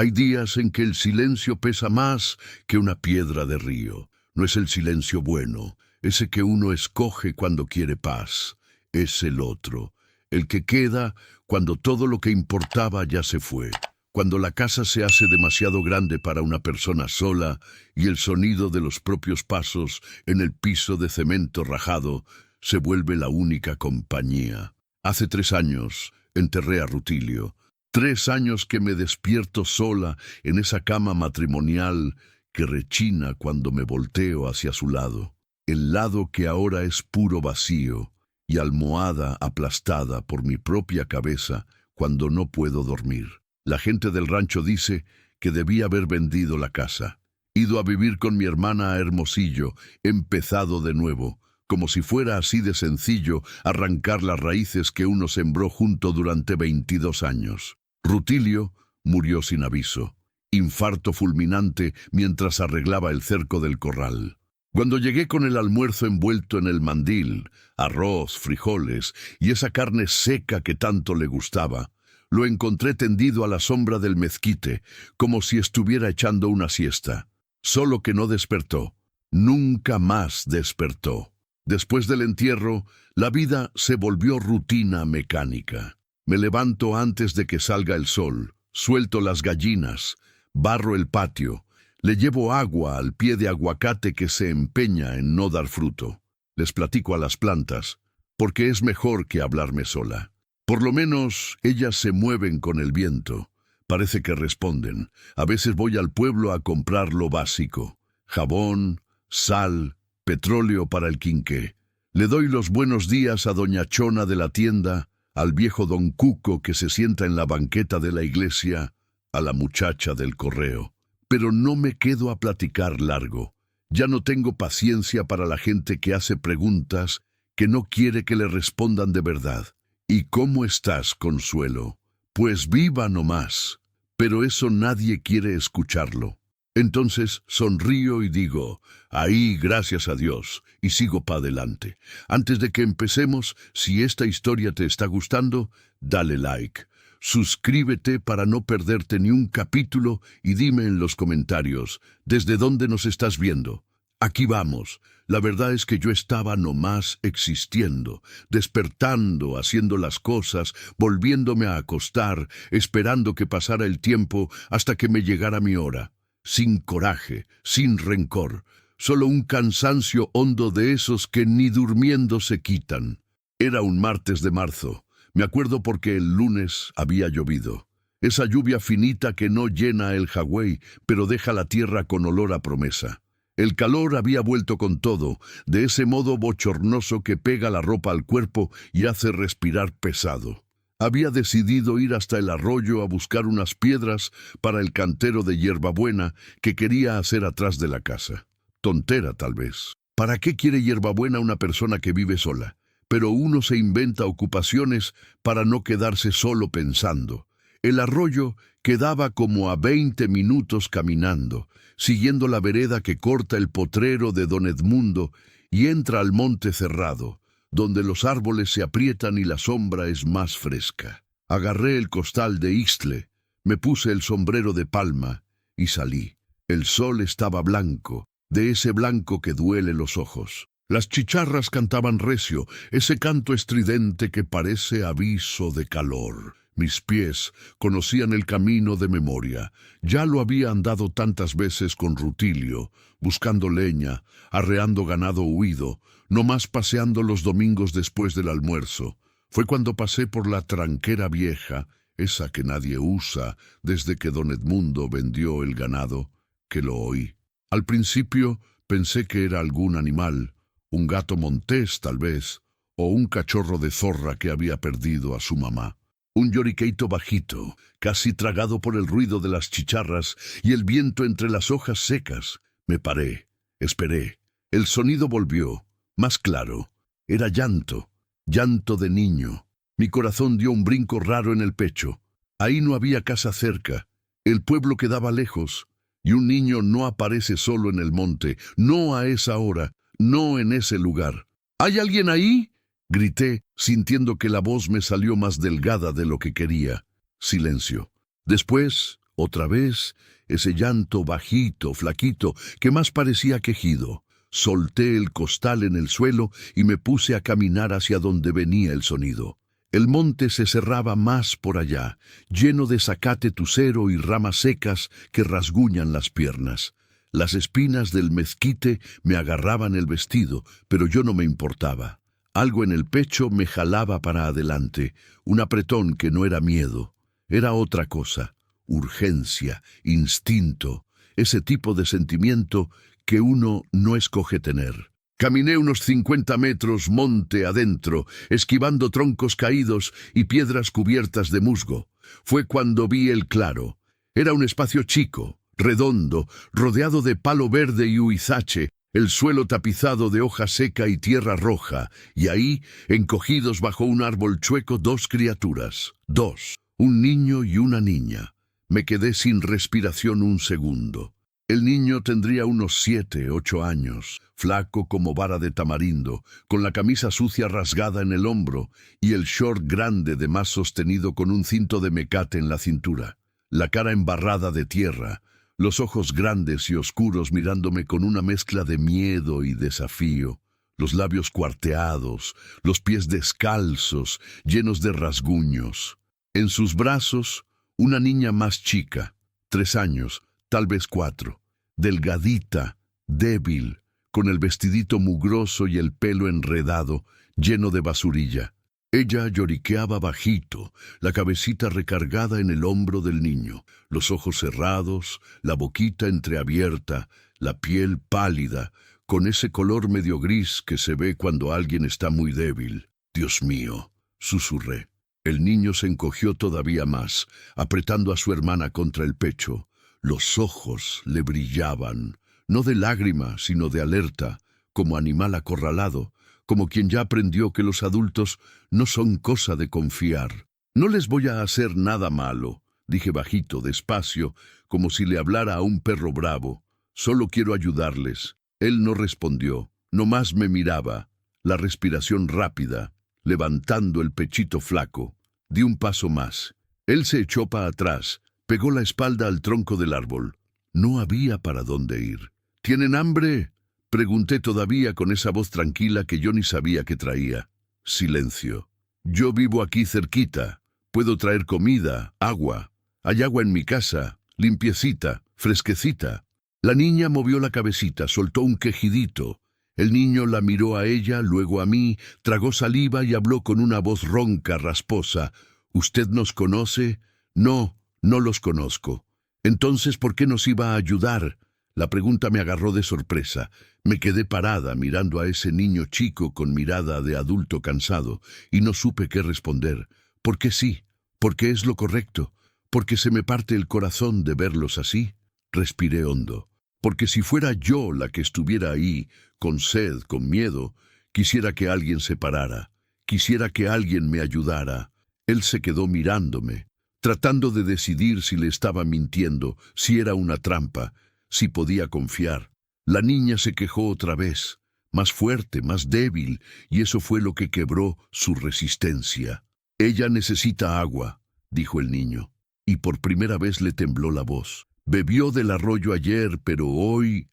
Hay días en que el silencio pesa más que una piedra de río. No es el silencio bueno, ese que uno escoge cuando quiere paz. Es el otro, el que queda cuando todo lo que importaba ya se fue. Cuando la casa se hace demasiado grande para una persona sola y el sonido de los propios pasos en el piso de cemento rajado se vuelve la única compañía. Hace 3 años enterré a Rutilio. 3 años que me despierto sola en esa cama matrimonial que rechina cuando me volteo hacia su lado. El lado que ahora es puro vacío y almohada aplastada por mi propia cabeza cuando no puedo dormir. La gente del rancho dice que debí haber vendido la casa, ido a vivir con mi hermana a Hermosillo, empezado de nuevo, como si fuera así de sencillo arrancar las raíces que uno sembró junto durante 22 años. Rutilio murió sin aviso, infarto fulminante mientras arreglaba el cerco del corral. Cuando llegué con el almuerzo envuelto en el mandil, arroz, frijoles y esa carne seca que tanto le gustaba, lo encontré tendido a la sombra del mezquite, como si estuviera echando una siesta. Solo que no despertó. Nunca más despertó. Después del entierro, la vida se volvió rutina mecánica. Me levanto antes de que salga el sol, suelto las gallinas, barro el patio, le llevo agua al pie de aguacate que se empeña en no dar fruto. Les platico a las plantas, porque es mejor que hablarme sola. Por lo menos ellas se mueven con el viento. Parece que responden. A veces voy al pueblo a comprar lo básico: jabón, sal, petróleo para el quinqué. Le doy los buenos días a doña Chona de la tienda, al viejo don Cuco que se sienta en la banqueta de la iglesia, a la muchacha del correo. Pero no me quedo a platicar largo. Ya no tengo paciencia para la gente que hace preguntas que no quiere que le respondan de verdad. ¿Y cómo estás, Consuelo? Pues viva nomás. Pero eso nadie quiere escucharlo. Entonces sonrío y digo, ahí, gracias a Dios, y sigo para adelante. Antes de que empecemos, si esta historia te está gustando, dale like. Suscríbete para no perderte ni un capítulo y dime en los comentarios desde dónde nos estás viendo. Aquí vamos. La verdad es que yo estaba nomás existiendo, despertando, haciendo las cosas, volviéndome a acostar, esperando que pasara el tiempo hasta que me llegara mi hora. Sin coraje, sin rencor, solo un cansancio hondo de esos que ni durmiendo se quitan. Era un martes de marzo. Me acuerdo porque el lunes había llovido. Esa lluvia finita que no llena el jagüey, pero deja la tierra con olor a promesa. El calor había vuelto con todo, de ese modo bochornoso que pega la ropa al cuerpo y hace respirar pesado. Había decidido ir hasta el arroyo a buscar unas piedras para el cantero de hierbabuena que quería hacer atrás de la casa. Tontera, tal vez. ¿Para qué quiere hierbabuena una persona que vive sola? Pero uno se inventa ocupaciones para no quedarse solo pensando. El arroyo quedaba como a 20 minutos caminando, siguiendo la vereda que corta el potrero de don Edmundo y entra al monte cerrado, donde los árboles se aprietan y la sombra es más fresca. Agarré el costal de Ixtle, me puse el sombrero de palma y salí. El sol estaba blanco, de ese blanco que duele los ojos. Las chicharras cantaban recio, ese canto estridente que parece aviso de calor. Mis pies conocían el camino de memoria. Ya lo había andado tantas veces con Rutilio, buscando leña, arreando ganado huido, no más paseando los domingos después del almuerzo. Fue cuando pasé por la tranquera vieja, esa que nadie usa desde que don Edmundo vendió el ganado, que lo oí. Al principio pensé que era algún animal, un gato montés tal vez, o un cachorro de zorra que había perdido a su mamá. Un lloriqueito bajito, casi tragado por el ruido de las chicharras y el viento entre las hojas secas. Me paré, esperé. El sonido volvió, más claro. Era llanto, llanto de niño. Mi corazón dio un brinco raro en el pecho. Ahí no había casa cerca. El pueblo quedaba lejos. Y un niño no aparece solo en el monte, no a esa hora, no en ese lugar. ¿Hay alguien ahí?, grité, sintiendo que la voz me salió más delgada de lo que quería. Silencio. Después, Otra vez, ese llanto bajito, flaquito, que más parecía quejido. Solté el costal en el suelo y me puse a caminar hacia donde venía el sonido. El monte se cerraba más por allá, lleno de zacate tucero y ramas secas que rasguñan las piernas. Las espinas del mezquite me agarraban el vestido, pero yo no me importaba. Algo en el pecho me jalaba para adelante, un apretón que no era miedo. Era otra cosa, urgencia, instinto, ese tipo de sentimiento que uno no escoge tener. Caminé unos 50 metros monte adentro, esquivando troncos caídos y piedras cubiertas de musgo. Fue cuando vi el claro. Era un espacio chico, redondo, rodeado de palo verde y huizache, el suelo tapizado de hoja seca y tierra roja, y ahí, encogidos bajo un árbol chueco, dos criaturas. Dos, un niño y una niña. Me quedé sin respiración un segundo. El niño tendría unos 7, 8 años, flaco como vara de tamarindo, con la camisa sucia rasgada en el hombro y el short grande de más sostenido con un cinto de mecate en la cintura. La cara embarrada de tierra, los ojos grandes y oscuros mirándome con una mezcla de miedo y desafío, los labios cuarteados, los pies descalzos, llenos de rasguños. En sus brazos, una niña más chica, 3 años, tal vez 4, delgadita, débil, con el vestidito mugroso y el pelo enredado, lleno de basurilla. Ella lloriqueaba bajito, la cabecita recargada en el hombro del niño, los ojos cerrados, la boquita entreabierta, la piel pálida, con ese color medio gris que se ve cuando alguien está muy débil. «Dios mío», susurré. El niño se encogió todavía más, apretando a su hermana contra el pecho. Los ojos le brillaban, no de lágrima, sino de alerta, como animal acorralado, como quien ya aprendió que los adultos no son cosa de confiar. «No les voy a hacer nada malo», dije bajito, despacio, como si le hablara a un perro bravo. «Solo quiero ayudarles». Él no respondió, nomás me miraba, la respiración rápida, levantando el pechito flaco. Di un paso más. Él se echó para atrás, pegó la espalda al tronco del árbol. No había para dónde ir. «¿Tienen hambre?», pregunté todavía con esa voz tranquila que yo ni sabía que traía. Silencio. «Yo vivo aquí cerquita. Puedo traer comida, agua. Hay agua en mi casa, limpiecita, fresquecita». La niña movió la cabecita, soltó un quejidito. El niño la miró a ella, luego a mí, tragó saliva y habló con una voz ronca, rasposa. «¿Usted nos conoce?» «No, no los conozco». «Entonces, ¿por qué nos iba a ayudar?» La pregunta me agarró de sorpresa. Me quedé parada mirando a ese niño chico con mirada de adulto cansado y no supe qué responder. «Porque sí, porque es lo correcto, porque se me parte el corazón de verlos así». Respiré hondo. «Porque si fuera yo la que estuviera ahí, con sed, con miedo, quisiera que alguien se parara, quisiera que alguien me ayudara». Él se quedó mirándome, tratando de decidir si le estaba mintiendo, si era una trampa, si podía confiar. La niña se quejó otra vez, más fuerte, más débil, y eso fue lo que quebró su resistencia. «Ella necesita agua», dijo el niño, y por primera vez le tembló la voz. «Bebió del arroyo ayer, pero hoy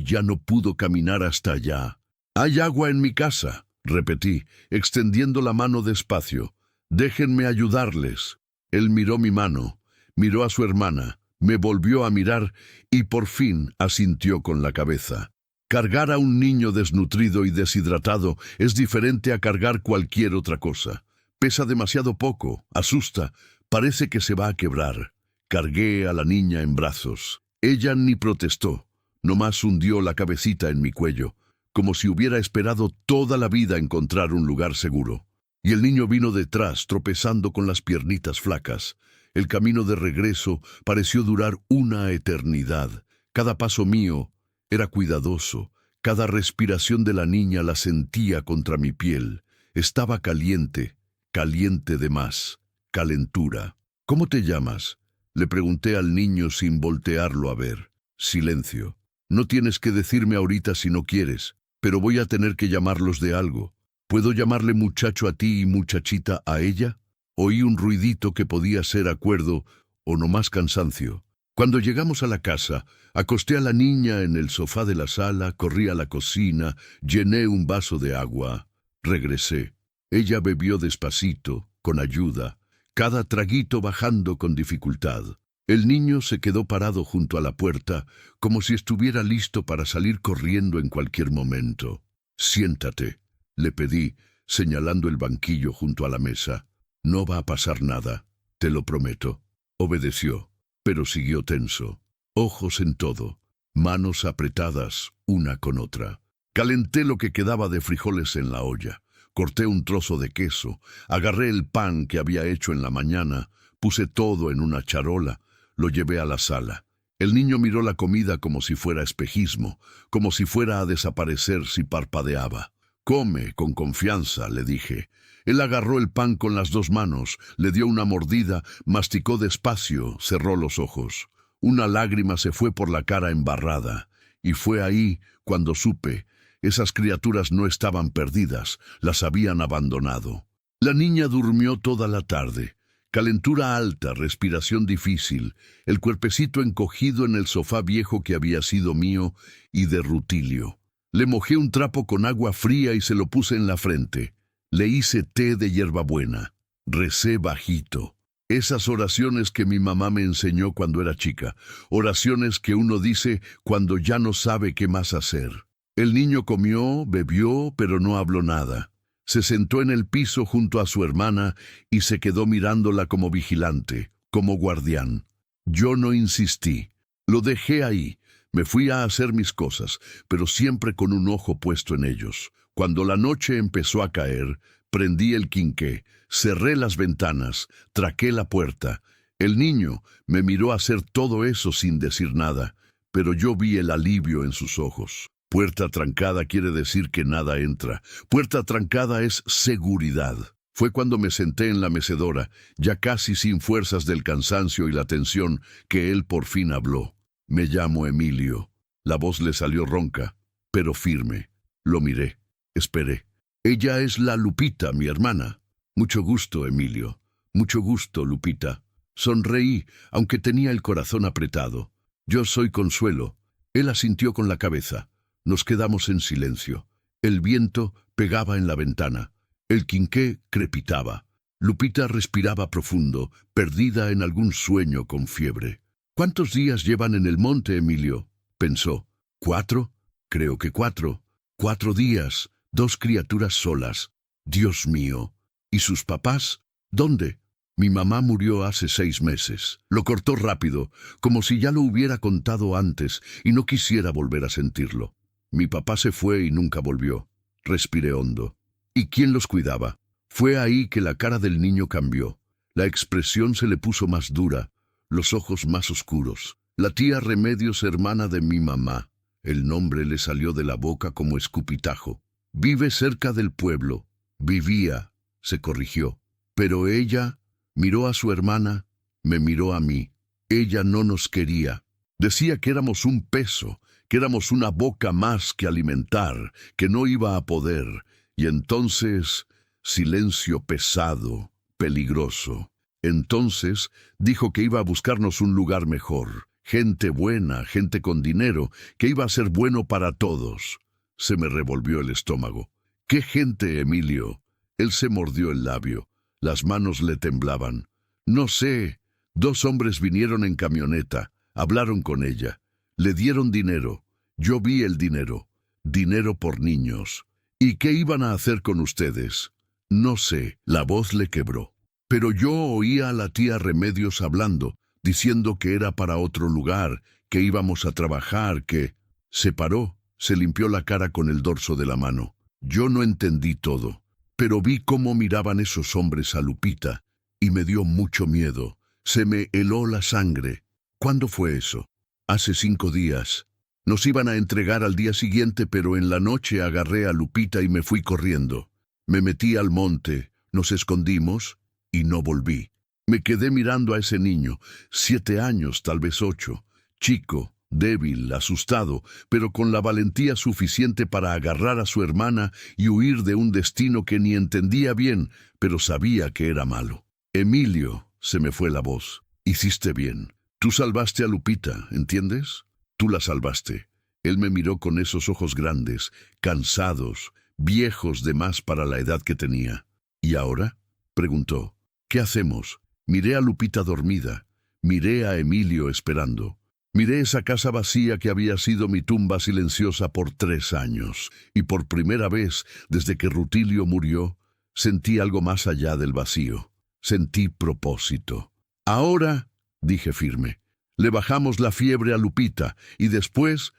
ya no pudo caminar hasta allá». «Hay agua en mi casa», repetí, extendiendo la mano despacio. «Déjenme ayudarles». Él miró mi mano, miró a su hermana, me volvió a mirar y por fin asintió con la cabeza. Cargar a un niño desnutrido y deshidratado es diferente a cargar cualquier otra cosa. Pesa demasiado poco, asusta, parece que se va a quebrar. Cargué a la niña en brazos. Ella ni protestó, nomás hundió la cabecita en mi cuello, como si hubiera esperado toda la vida encontrar un lugar seguro. Y el niño vino detrás, tropezando con las piernitas flacas. El camino de regreso pareció durar una eternidad. Cada paso mío era cuidadoso. Cada respiración de la niña la sentía contra mi piel. Estaba caliente, caliente de más, calentura. «¿Cómo te llamas?», le pregunté al niño sin voltearlo a ver. Silencio. «No tienes que decirme ahorita si no quieres, pero voy a tener que llamarlos de algo. ¿Puedo llamarle muchacho a ti y muchachita a ella?» Oí un ruidito que podía ser acuerdo o no más cansancio. Cuando llegamos a la casa, acosté a la niña en el sofá de la sala, corrí a la cocina, llené un vaso de agua. Regresé. Ella bebió despacito, con ayuda, cada traguito bajando con dificultad. El niño se quedó parado junto a la puerta, como si estuviera listo para salir corriendo en cualquier momento. «Siéntate», le pedí, señalando el banquillo junto a la mesa. «No va a pasar nada, te lo prometo». Obedeció, pero siguió tenso, ojos en todo, manos apretadas una con otra. Calenté lo que quedaba de frijoles en la olla, corté un trozo de queso, agarré el pan que había hecho en la mañana, puse todo en una charola, lo llevé a la sala. El niño miró la comida como si fuera espejismo, como si fuera a desaparecer si parpadeaba. «Come con confianza», le dije. Él agarró el pan con las dos manos, le dio una mordida, masticó despacio, cerró los ojos. Una lágrima se fue por la cara embarrada, y fue ahí cuando supe, esas criaturas no estaban perdidas, las habían abandonado. La niña durmió toda la tarde. Calentura alta, respiración difícil, el cuerpecito encogido en el sofá viejo que había sido mío y de Rutilio. Le mojé un trapo con agua fría y se lo puse en la frente. Le hice té de hierbabuena. Recé bajito. Esas oraciones que mi mamá me enseñó cuando era chica. Oraciones que uno dice cuando ya no sabe qué más hacer. El niño comió, bebió, pero no habló nada. Se sentó en el piso junto a su hermana y se quedó mirándola como vigilante, como guardián. Yo no insistí. Lo dejé ahí. Me fui a hacer mis cosas, pero siempre con un ojo puesto en ellos. Cuando la noche empezó a caer, prendí el quinqué, cerré las ventanas, traqué la puerta. El niño me miró hacer todo eso sin decir nada, pero yo vi el alivio en sus ojos. Puerta trancada quiere decir que nada entra. Puerta trancada es seguridad. Fue cuando me senté en la mecedora, ya casi sin fuerzas del cansancio y la tensión, que él por fin habló. «Me llamo Emilio». La voz le salió ronca, pero firme. Lo miré. Esperé. «Ella es la Lupita, mi hermana». «Mucho gusto, Emilio». «Mucho gusto, Lupita». Sonreí, aunque tenía el corazón apretado. «Yo soy Consuelo». Él asintió con la cabeza. Nos quedamos en silencio. El viento pegaba en la ventana. El quinqué crepitaba. Lupita respiraba profundo, perdida en algún sueño con fiebre. «¿Cuántos días llevan en el monte, Emilio?», pensó. «¿4? Creo que 4. 4 días, 2 criaturas solas. Dios mío. ¿Y sus papás? ¿Dónde?» «Mi mamá murió hace 6 meses». Lo cortó rápido, como si ya lo hubiera contado antes y no quisiera volver a sentirlo. «Mi papá se fue y nunca volvió». Respiré hondo. «¿Y quién los cuidaba?». Fue ahí que la cara del niño cambió. La expresión se le puso más dura, los ojos más oscuros. «La tía Remedios, hermana de mi mamá». El nombre le salió de la boca como escupitajo. «Vive cerca del pueblo». «Vivía», se corrigió. «Pero ella miró a su hermana, me miró a mí. Ella no nos quería. Decía que éramos un peso, que éramos una boca más que alimentar, que no iba a poder. Y entonces, silencio pesado, peligroso. Entonces dijo que iba a buscarnos un lugar mejor, gente buena, gente con dinero, que iba a ser bueno para todos». Se me revolvió el estómago. «¿Qué gente, Emilio?». Él se mordió el labio. Las manos le temblaban. «No sé. 2 hombres vinieron en camioneta, hablaron con ella, le dieron dinero. Yo vi el dinero. Dinero por niños. ¿Y qué iban a hacer con ustedes?». «No sé». La voz le quebró. Pero yo oía a la tía Remedios hablando, diciendo que era para otro lugar, que íbamos a trabajar, que... Se paró, se limpió la cara con el dorso de la mano. Yo no entendí todo, pero vi cómo miraban esos hombres a Lupita, y me dio mucho miedo. Se me heló la sangre. «¿Cuándo fue eso?». «Hace 5 días. Nos iban a entregar al día siguiente, pero en la noche agarré a Lupita y me fui corriendo. Me metí al monte, nos escondimos y no volví. Me quedé mirando a ese niño, 7 años, tal vez 8, chico, débil, asustado, pero con la valentía suficiente para agarrar a su hermana y huir de un destino que ni entendía bien, pero sabía que era malo. «Emilio», se me fue la voz. Hiciste bien. Tú salvaste a Lupita, ¿entiendes? Tú la salvaste. Él me miró con esos ojos grandes, cansados, viejos de más para la edad que tenía. ¿Y ahora?, preguntó. ¿Qué hacemos? Miré a Lupita dormida. Miré a Emilio esperando. Miré esa casa vacía que había sido mi tumba silenciosa por 3 años. Y por primera vez, desde que Rutilio murió, sentí algo más allá del vacío. Sentí propósito. Ahora, dije firme, le bajamos la fiebre a Lupita y después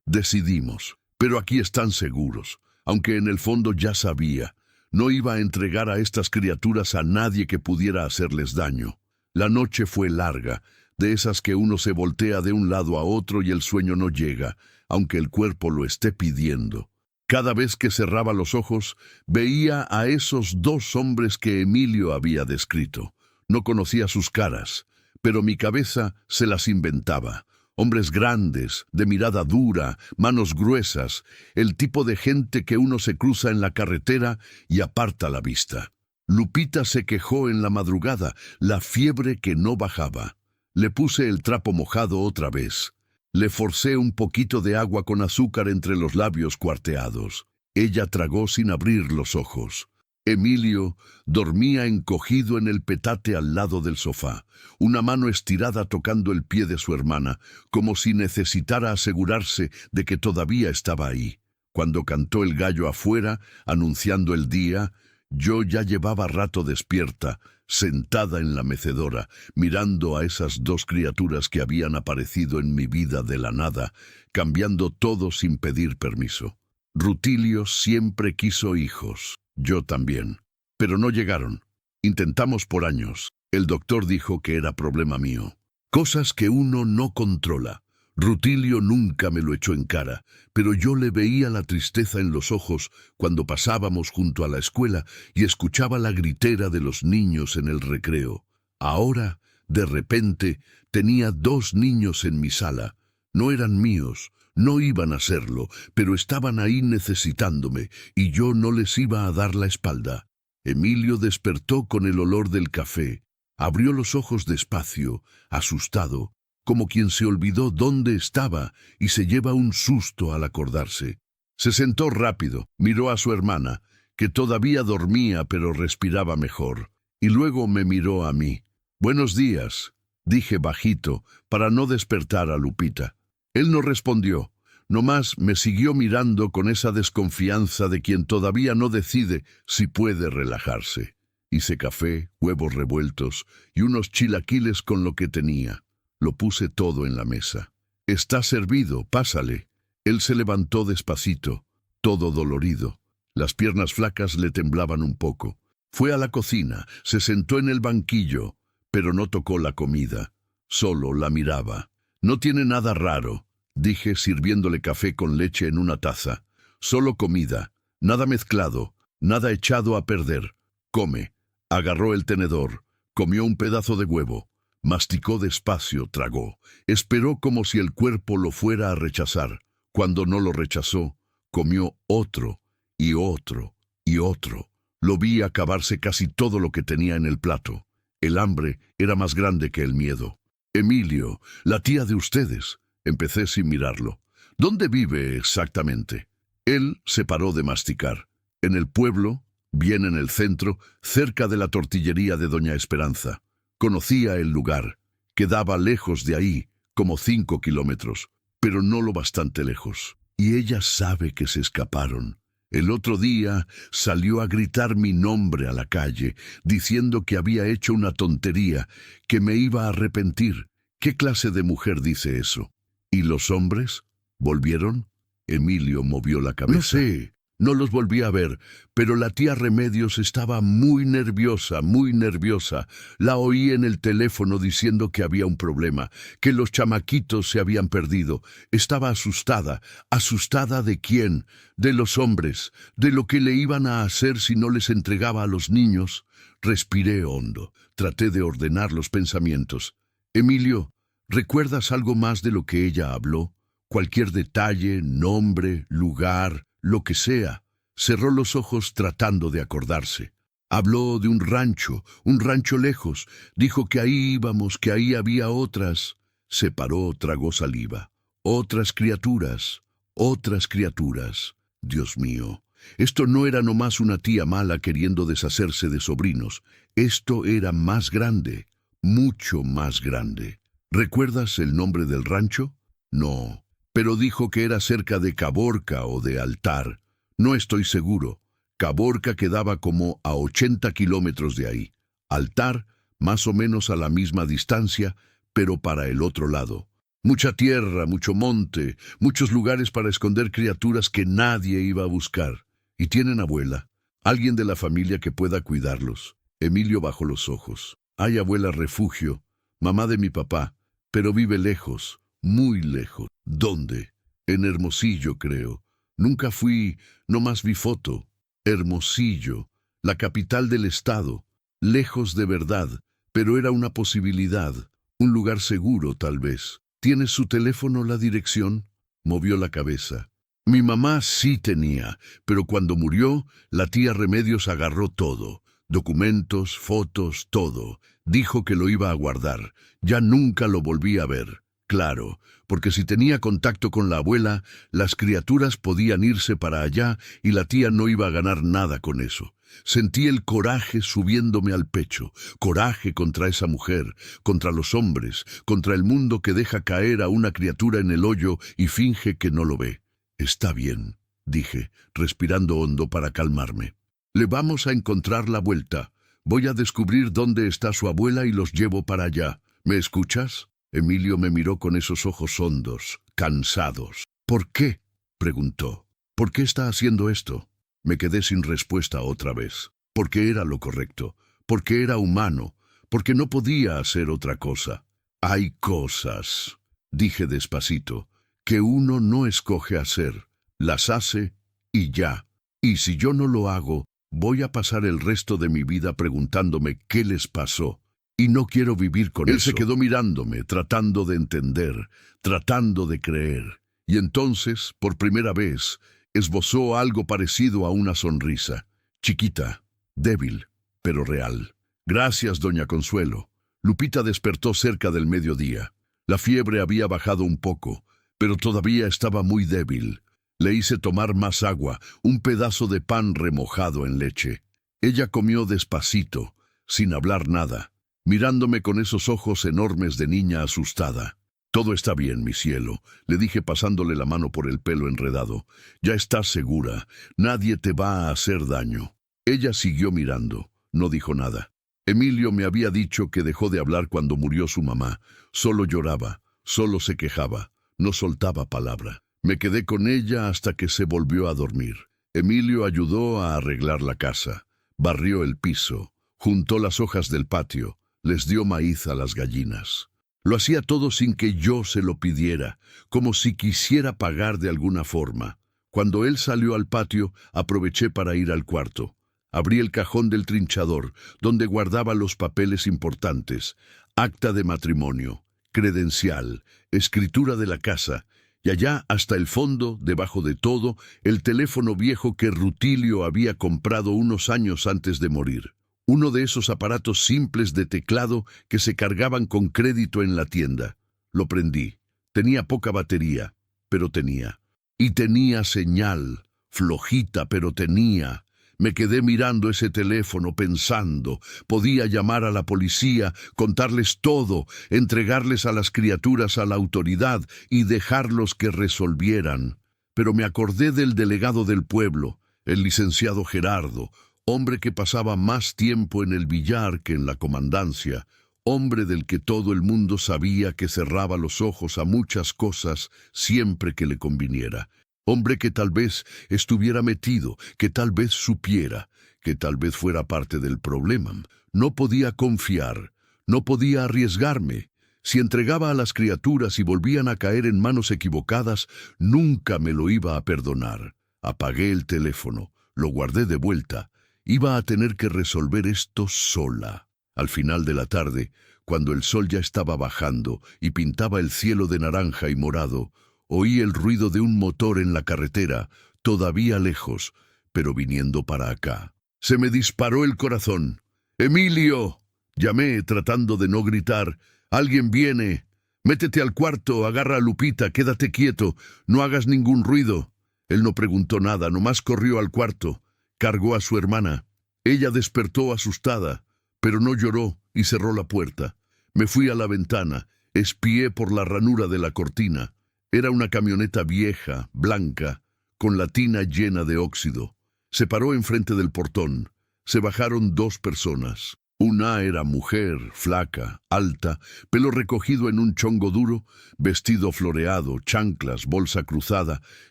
decidimos. Pero aquí están seguros, aunque en el fondo ya sabía. No iba a entregar a estas criaturas a nadie que pudiera hacerles daño. La noche fue larga, de esas que uno se voltea de un lado a otro y el sueño no llega, aunque el cuerpo lo esté pidiendo. Cada vez que cerraba los ojos, veía a esos 2 hombres que Emilio había descrito. No conocía sus caras, pero mi cabeza se las inventaba. Hombres grandes, de mirada dura, manos gruesas, el tipo de gente que uno se cruza en la carretera y aparta la vista. Lupita se quejó en la madrugada, la fiebre que no bajaba. Le puse el trapo mojado otra vez. Le forcé un poquito de agua con azúcar entre los labios cuarteados. Ella tragó sin abrir los ojos. Emilio dormía encogido en el petate al lado del sofá, una mano estirada tocando el pie de su hermana, como si necesitara asegurarse de que todavía estaba ahí. Cuando cantó el gallo afuera, anunciando el día, yo ya llevaba rato despierta, sentada en la mecedora, mirando a esas 2 criaturas que habían aparecido en mi vida de la nada, cambiando todo sin pedir permiso. Rutilio siempre quiso hijos. Yo también. Pero no llegaron. Intentamos por años. El doctor dijo que era problema mío. Cosas que uno no controla. Rutilio nunca me lo echó en cara, pero yo le veía la tristeza en los ojos cuando pasábamos junto a la escuela y escuchaba la gritera de los niños en el recreo. Ahora, de repente, tenía 2 niños en mi sala. No eran míos. No iban a serlo, pero estaban ahí necesitándome, y yo no les iba a dar la espalda. Emilio despertó con el olor del café. Abrió los ojos despacio, asustado, como quien se olvidó dónde estaba y se lleva un susto al acordarse. Se sentó rápido, miró a su hermana, que todavía dormía pero respiraba mejor, y luego me miró a mí. «Buenos días», dije bajito, para no despertar a Lupita. Él no respondió, nomás me siguió mirando con esa desconfianza de quien todavía no decide si puede relajarse. Hice café, huevos revueltos y unos chilaquiles con lo que tenía. Lo puse todo en la mesa. «Está servido, pásale». Él se levantó despacito, todo dolorido. Las piernas flacas le temblaban un poco. Fue a la cocina, se sentó en el banquillo, pero no tocó la comida. Solo la miraba. «No tiene nada raro», dije sirviéndole café con leche en una taza. «Solo comida, nada mezclado, nada echado a perder. Come». Agarró el tenedor, comió un pedazo de huevo, masticó despacio, tragó. Esperó como si el cuerpo lo fuera a rechazar. Cuando no lo rechazó, comió otro, y otro, y otro. Lo vi acabarse casi todo lo que tenía en el plato. El hambre era más grande que el miedo. «Emilio, la tía de ustedes», empecé sin mirarlo. «¿Dónde vive exactamente?» Él se paró de masticar. «En el pueblo, bien en el centro, cerca de la tortillería de Doña Esperanza. Conocía el lugar. Quedaba lejos de ahí, como 5 kilómetros, pero no lo bastante lejos. Y ella sabe que se escaparon. El otro día salió a gritar mi nombre a la calle, diciendo que había hecho una tontería, que me iba a arrepentir. ¿Qué clase de mujer dice eso? ¿Y los hombres? ¿Volvieron?» Emilio movió la cabeza. «No sé, no los volví a ver, pero la tía Remedios estaba muy nerviosa, muy nerviosa. La oí en el teléfono diciendo que había un problema, que los chamaquitos se habían perdido. Estaba asustada. ¿Asustada de quién? De los hombres, de lo que le iban a hacer si no les entregaba a los niños». Respiré hondo, traté de ordenar los pensamientos. «Emilio, ¿recuerdas algo más de lo que ella habló? Cualquier detalle, nombre, lugar, lo que sea». Cerró los ojos tratando de acordarse. Habló de un rancho lejos. Dijo que ahí íbamos, que ahí había otras. Se paró, tragó saliva. Otras criaturas, otras criaturas. Dios mío, esto no era nomás una tía mala queriendo deshacerse de sobrinos. Esto era más grande, mucho más grande. ¿Recuerdas el nombre del rancho? No, pero dijo que era cerca de Caborca o de Altar. No estoy seguro. Caborca quedaba como a 80 kilómetros de ahí. Altar, más o menos a la misma distancia, pero para el otro lado. Mucha tierra, mucho monte, muchos lugares para esconder criaturas que nadie iba a buscar. Y tienen abuela, alguien de la familia que pueda cuidarlos. Emilio bajó los ojos. Hay abuela refugio, mamá de mi papá, pero vive lejos, muy lejos. ¿Dónde? En Hermosillo, creo. Nunca fui, nomás vi foto. Hermosillo, la capital del estado. Lejos de verdad, pero era una posibilidad. Un lugar seguro, tal vez. ¿Tienes su teléfono, la dirección? Movió la cabeza. Mi mamá sí tenía, pero cuando murió, la tía Remedios agarró todo. Documentos, fotos, todo. Dijo que lo iba a guardar. Ya nunca lo volví a ver. Claro, porque si tenía contacto con la abuela, las criaturas podían irse para allá y la tía no iba a ganar nada con eso. Sentí el coraje subiéndome al pecho, coraje contra esa mujer, contra los hombres, contra el mundo que deja caer a una criatura en el hoyo y finge que no lo ve. Está bien, dije, respirando hondo para calmarme. Le vamos a encontrar la vuelta. Voy a descubrir dónde está su abuela y los llevo para allá. ¿Me escuchas? Emilio me miró con esos ojos hondos, cansados. ¿Por qué?, preguntó. ¿Por qué está haciendo esto? Me quedé sin respuesta otra vez. Porque era lo correcto, porque era humano, porque no podía hacer otra cosa. Hay cosas, dije despacito, que uno no escoge hacer. Las hace y ya. Y si yo no lo hago, voy a pasar el resto de mi vida preguntándome qué les pasó. Y no quiero vivir con eso. Él se quedó mirándome, tratando de entender, tratando de creer. Y entonces, por primera vez, esbozó algo parecido a una sonrisa. Chiquita, débil, pero real. Gracias, doña Consuelo. Lupita despertó cerca del mediodía. La fiebre había bajado un poco, pero todavía estaba muy débil. Le hice tomar más agua, un pedazo de pan remojado en leche. Ella comió despacito, sin hablar nada, mirándome con esos ojos enormes de niña asustada. Todo está bien, mi cielo, le dije pasándole la mano por el pelo enredado. Ya estás segura, nadie te va a hacer daño. Ella siguió mirando, no dijo nada. Emilio me había dicho que dejó de hablar cuando murió su mamá. Solo lloraba, solo se quejaba, no soltaba palabra. Me quedé con ella hasta que se volvió a dormir. Emilio ayudó a arreglar la casa, barrió el piso, juntó las hojas del patio, les dio maíz a las gallinas. Lo hacía todo sin que yo se lo pidiera, como si quisiera pagar de alguna forma. Cuando él salió al patio, aproveché para ir al cuarto. Abrí el cajón del trinchador, donde guardaba los papeles importantes, acta de matrimonio, credencial, escritura de la casa, y allá hasta el fondo, debajo de todo, el teléfono viejo que Rutilio había comprado unos años antes de morir. Uno de esos aparatos simples de teclado que se cargaban con crédito en la tienda. Lo prendí. Tenía poca batería, pero tenía. Y tenía señal, flojita, pero tenía. Me quedé mirando ese teléfono pensando. Podía llamar a la policía, contarles todo, entregarles a las criaturas a la autoridad y dejarlos que resolvieran. Pero me acordé del delegado del pueblo, el licenciado Gerardo, hombre que pasaba más tiempo en el billar que en la comandancia, hombre del que todo el mundo sabía que cerraba los ojos a muchas cosas siempre que le conviniera. Hombre que tal vez estuviera metido, que tal vez supiera, que tal vez fuera parte del problema. No podía confiar, no podía arriesgarme. Si entregaba a las criaturas y volvían a caer en manos equivocadas, nunca me lo iba a perdonar. Apagué el teléfono, lo guardé de vuelta. Iba a tener que resolver esto sola. Al final de la tarde, cuando el sol ya estaba bajando y pintaba el cielo de naranja y morado, oí el ruido de un motor en la carretera, todavía lejos, pero viniendo para acá. Se me disparó el corazón. ¡Emilio! Llamé, tratando de no gritar. ¡Alguien viene! Métete al cuarto, agarra a Lupita, quédate quieto, no hagas ningún ruido. Él no preguntó nada, nomás corrió al cuarto. Cargó a su hermana. Ella despertó asustada, pero no lloró y cerró la puerta. Me fui a la ventana, espié por la ranura de la cortina. Era una camioneta vieja, blanca, con la tina llena de óxido. Se paró enfrente del portón. Se bajaron 2 personas. Una era mujer, flaca, alta, pelo recogido en un chongo duro, vestido floreado, chanclas, bolsa cruzada,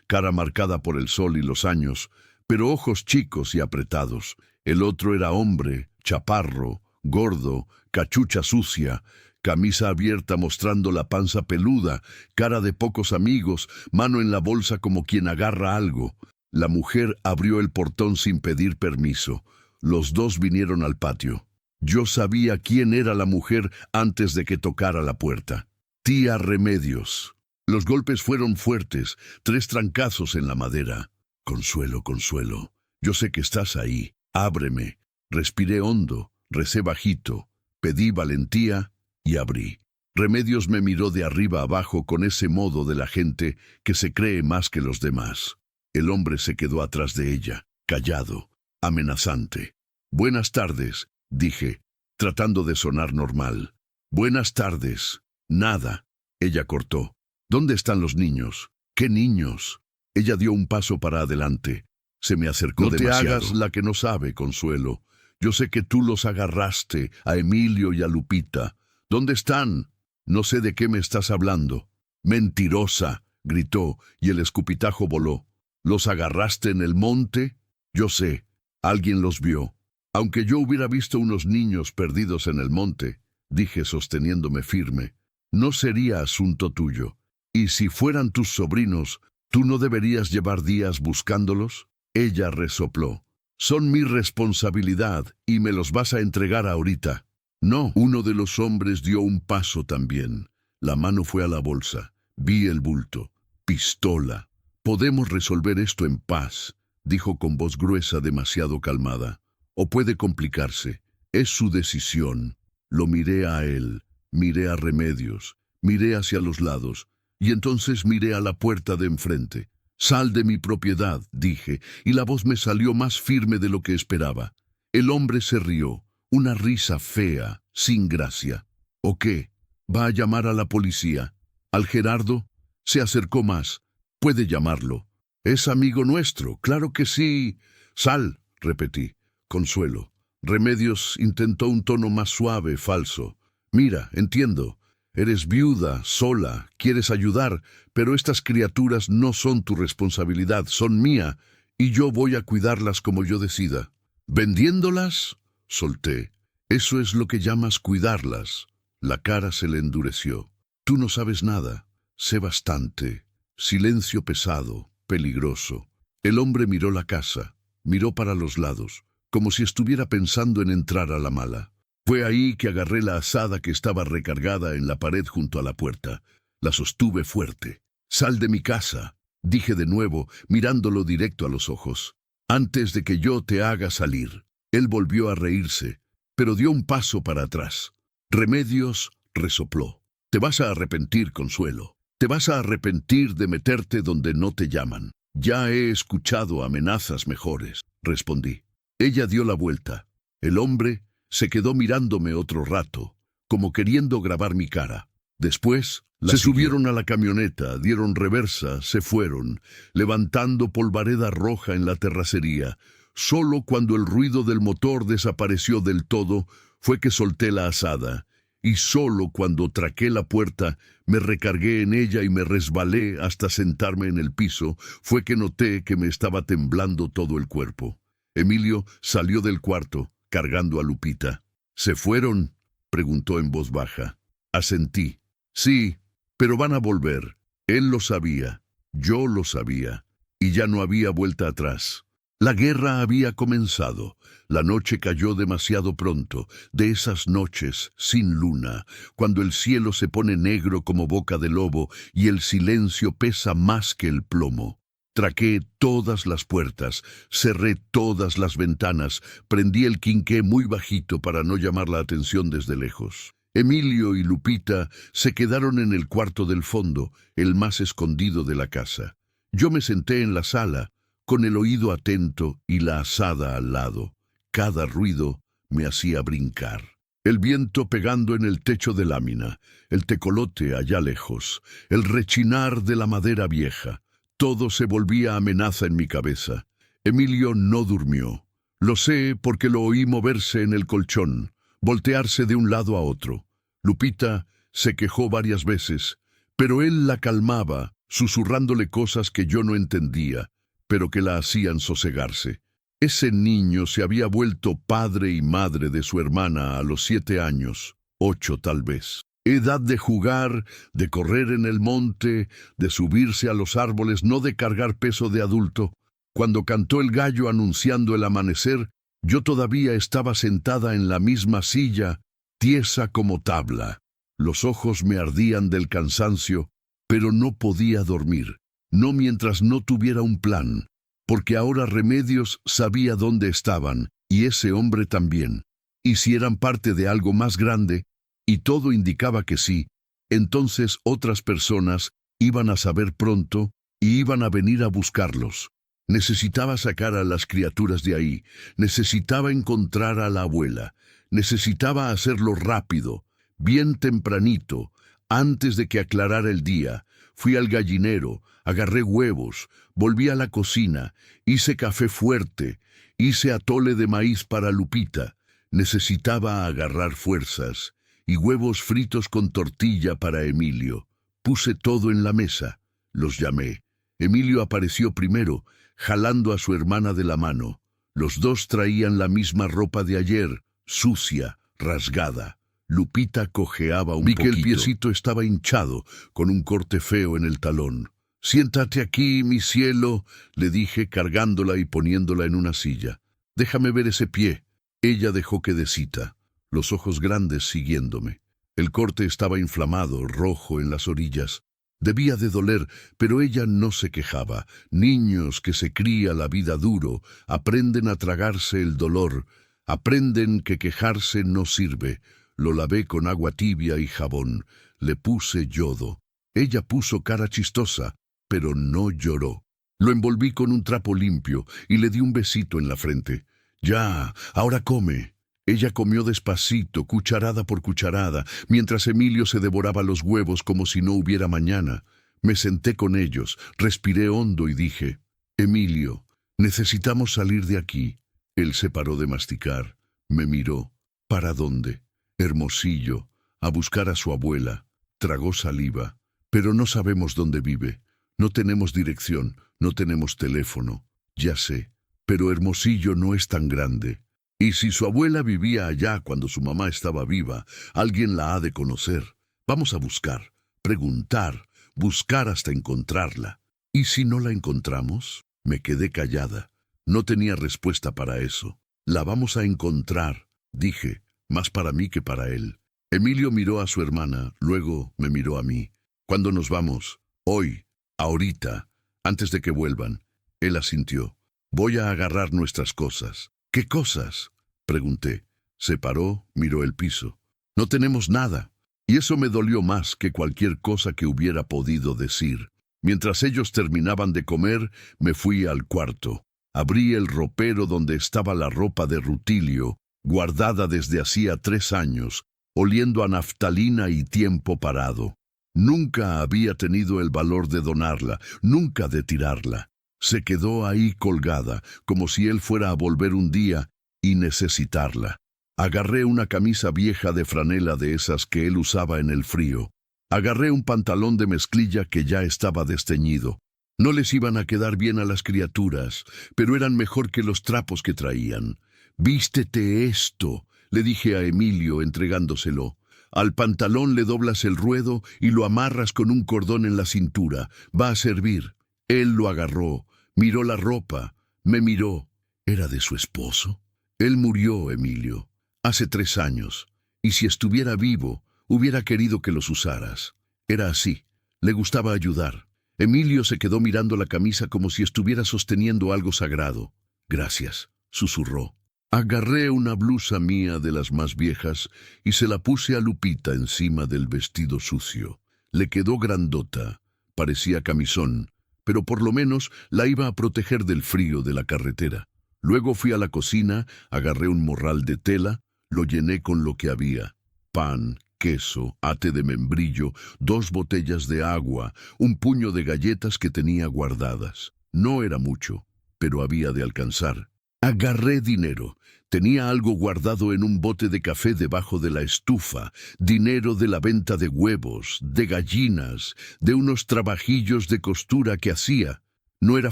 cara marcada por el sol y los años, pero ojos chicos y apretados. El otro era hombre, chaparro, gordo, cachucha sucia, camisa abierta mostrando la panza peluda, cara de pocos amigos, mano en la bolsa como quien agarra algo. La mujer abrió el portón sin pedir permiso. Los 2 vinieron al patio. Yo sabía quién era la mujer antes de que tocara la puerta. Tía Remedios. Los golpes fueron fuertes, 3 trancazos en la madera. Consuelo, Consuelo, yo sé que estás ahí. Ábreme. Respiré hondo, recé bajito, pedí valentía y abrí. Remedios me miró de arriba abajo con ese modo de la gente que se cree más que los demás. El hombre se quedó atrás de ella, callado, amenazante. Buenas tardes, dije, tratando de sonar normal. Buenas tardes. Nada. Ella cortó. ¿Dónde están los niños? ¿Qué niños? Ella dio un paso para adelante. Se me acercó demasiado. No te hagas la que no sabe, Consuelo. Yo sé que tú los agarraste, a Emilio y a Lupita. ¿Dónde están? No sé de qué me estás hablando. Mentirosa, gritó, y el escupitajo voló. ¿Los agarraste en el monte? Yo sé. Alguien los vio. Aunque yo hubiera visto unos niños perdidos en el monte, dije sosteniéndome firme, no sería asunto tuyo. Y si fueran tus sobrinos, ¿tú no deberías llevar días buscándolos? Ella resopló. Son mi responsabilidad y me los vas a entregar ahorita. No. Uno de los hombres dio un paso también. La mano fue a la bolsa. Vi el bulto. Pistola. Podemos resolver esto en paz, dijo con voz gruesa demasiado calmada. O puede complicarse. Es su decisión. Lo miré a él, miré a Remedios, miré hacia los lados, y entonces miré a la puerta de enfrente. Sal de mi propiedad, dije, y la voz me salió más firme de lo que esperaba. El hombre se rió, una risa fea, sin gracia. ¿O qué? ¿Va a llamar a la policía? ¿Al Gerardo? Se acercó más. Puede llamarlo. Es amigo nuestro, claro que sí. Sal, repetí. Consuelo. Remedios intentó un tono más suave, falso. Mira, entiendo. Eres viuda, sola, quieres ayudar, pero estas criaturas no son tu responsabilidad, son mía, y yo voy a cuidarlas como yo decida. ¿Vendiéndolas? Solté. Eso es lo que llamas cuidarlas. La cara se le endureció. Tú no sabes nada. Sé bastante. Silencio pesado, peligroso. El hombre miró la casa, miró para los lados, como si estuviera pensando en entrar a la mala. Fue ahí que agarré la azada que estaba recargada en la pared junto a la puerta. La sostuve fuerte. Sal de mi casa, dije de nuevo, mirándolo directo a los ojos. Antes de que yo te haga salir. Él volvió a reírse, pero dio un paso para atrás. Remedios resopló. Te vas a arrepentir, Consuelo. Te vas a arrepentir de meterte donde no te llaman. Ya he escuchado amenazas mejores, respondí. Ella dio la vuelta. El hombre se quedó mirándome otro rato, como queriendo grabar mi cara. Después se subieron a la camioneta, dieron reversa, se fueron, levantando polvareda roja en la terracería. Solo cuando el ruido del motor desapareció del todo fue que solté la azada, y solo cuando traqué la puerta, me recargué en ella y me resbalé hasta sentarme en el piso, fue que noté que me estaba temblando todo el cuerpo. Emilio salió del cuarto, cargando a Lupita. ¿Se fueron?, preguntó en voz baja. Asentí. Sí, pero van a volver. Él lo sabía, yo lo sabía, y ya no había vuelta atrás. La guerra había comenzado. La noche cayó demasiado pronto, de esas noches sin luna, cuando el cielo se pone negro como boca de lobo y el silencio pesa más que el plomo. Traqué todas las puertas, cerré todas las ventanas, prendí el quinqué muy bajito para no llamar la atención desde lejos. Emilio y Lupita se quedaron en el cuarto del fondo, el más escondido de la casa. Yo me senté en la sala, con el oído atento y la azada al lado. Cada ruido me hacía brincar. El viento pegando en el techo de lámina, el tecolote allá lejos, el rechinar de la madera vieja. Todo se volvía amenaza en mi cabeza. Emilio no durmió. Lo sé porque lo oí moverse en el colchón, voltearse de un lado a otro. Lupita se quejó varias veces, pero él la calmaba, susurrándole cosas que yo no entendía, pero que la hacían sosegarse. Ese niño se había vuelto padre y madre de su hermana a los 7 años, 8 tal vez. Edad de jugar, de correr en el monte, de subirse a los árboles, no de cargar peso de adulto. Cuando cantó el gallo anunciando el amanecer, yo todavía estaba sentada en la misma silla, tiesa como tabla. Los ojos me ardían del cansancio, pero no podía dormir, no mientras no tuviera un plan, porque ahora Remedios sabía dónde estaban, y ese hombre también. Y si eran parte de algo más grande, y todo indicaba que sí, entonces otras personas iban a saber pronto y iban a venir a buscarlos. Necesitaba sacar a las criaturas de ahí, necesitaba encontrar a la abuela, necesitaba hacerlo rápido, bien tempranito, antes de que aclarara el día. Fui al gallinero, agarré huevos, volví a la cocina, hice café fuerte, hice atole de maíz para Lupita. Necesitaba agarrar fuerzas. Y huevos fritos con tortilla para Emilio. Puse todo en la mesa. Los llamé. Emilio apareció primero, jalando a su hermana de la mano. Los dos traían la misma ropa de ayer, sucia, rasgada. Lupita cojeaba un poquito. Vi que el piecito estaba hinchado, con un corte feo en el talón. «Siéntate aquí, mi cielo», le dije, cargándola y poniéndola en una silla. «Déjame ver ese pie». Ella dejó quedecita, los ojos grandes siguiéndome. El corte estaba inflamado, rojo en las orillas. Debía de doler, pero ella no se quejaba. Niños que se cría la vida duro, aprenden a tragarse el dolor, aprenden que quejarse no sirve. Lo lavé con agua tibia y jabón. Le puse yodo. Ella puso cara chistosa, pero no lloró. Lo envolví con un trapo limpio y le di un besito en la frente. «Ya, ahora come». Ella comió despacito, cucharada por cucharada, mientras Emilio se devoraba los huevos como si no hubiera mañana. Me senté con ellos, respiré hondo y dije, «Emilio, necesitamos salir de aquí». Él se paró de masticar, me miró. «¿Para dónde?» «Hermosillo, a buscar a su abuela». Tragó saliva. «Pero no sabemos dónde vive. No tenemos dirección, no tenemos teléfono». «Ya sé, pero Hermosillo no es tan grande». Y si su abuela vivía allá cuando su mamá estaba viva, alguien la ha de conocer. Vamos a buscar, preguntar, buscar hasta encontrarla. ¿Y si no la encontramos? Me quedé callada. No tenía respuesta para eso. La vamos a encontrar, dije, más para mí que para él. Emilio miró a su hermana, luego me miró a mí. ¿Cuándo nos vamos? Hoy, ahorita, antes de que vuelvan. Él asintió. Voy a agarrar nuestras cosas. ¿Qué cosas?, pregunté. Se paró, miró el piso. No tenemos nada. Y eso me dolió más que cualquier cosa que hubiera podido decir. Mientras ellos terminaban de comer, me fui al cuarto. Abrí el ropero donde estaba la ropa de Rutilio, guardada desde hacía 3 años, oliendo a naftalina y tiempo parado. Nunca había tenido el valor de donarla, nunca de tirarla. Se quedó ahí colgada, como si él fuera a volver un día y necesitarla. Agarré una camisa vieja de franela de esas que él usaba en el frío. Agarré un pantalón de mezclilla que ya estaba desteñido. No les iban a quedar bien a las criaturas, pero eran mejor que los trapos que traían. «Vístete esto», le dije a Emilio entregándoselo. «Al pantalón le doblas el ruedo y lo amarras con un cordón en la cintura. Va a servir». Él lo agarró, miró la ropa, me miró. ¿Era de su esposo? Él murió, Emilio, hace 3 años, y si estuviera vivo, hubiera querido que los usaras. Era así, le gustaba ayudar. Emilio se quedó mirando la camisa como si estuviera sosteniendo algo sagrado. Gracias, susurró. Agarré una blusa mía de las más viejas y se la puse a Lupita encima del vestido sucio. Le quedó grandota, parecía camisón, pero por lo menos la iba a proteger del frío de la carretera. Luego fui a la cocina, agarré un morral de tela, lo llené con lo que había: pan, queso, ate de membrillo, 2 botellas de agua, un puño de galletas que tenía guardadas. No era mucho, pero había de alcanzar. Agarré dinero. Tenía algo guardado en un bote de café debajo de la estufa, dinero de la venta de huevos, de gallinas, de unos trabajillos de costura que hacía. No era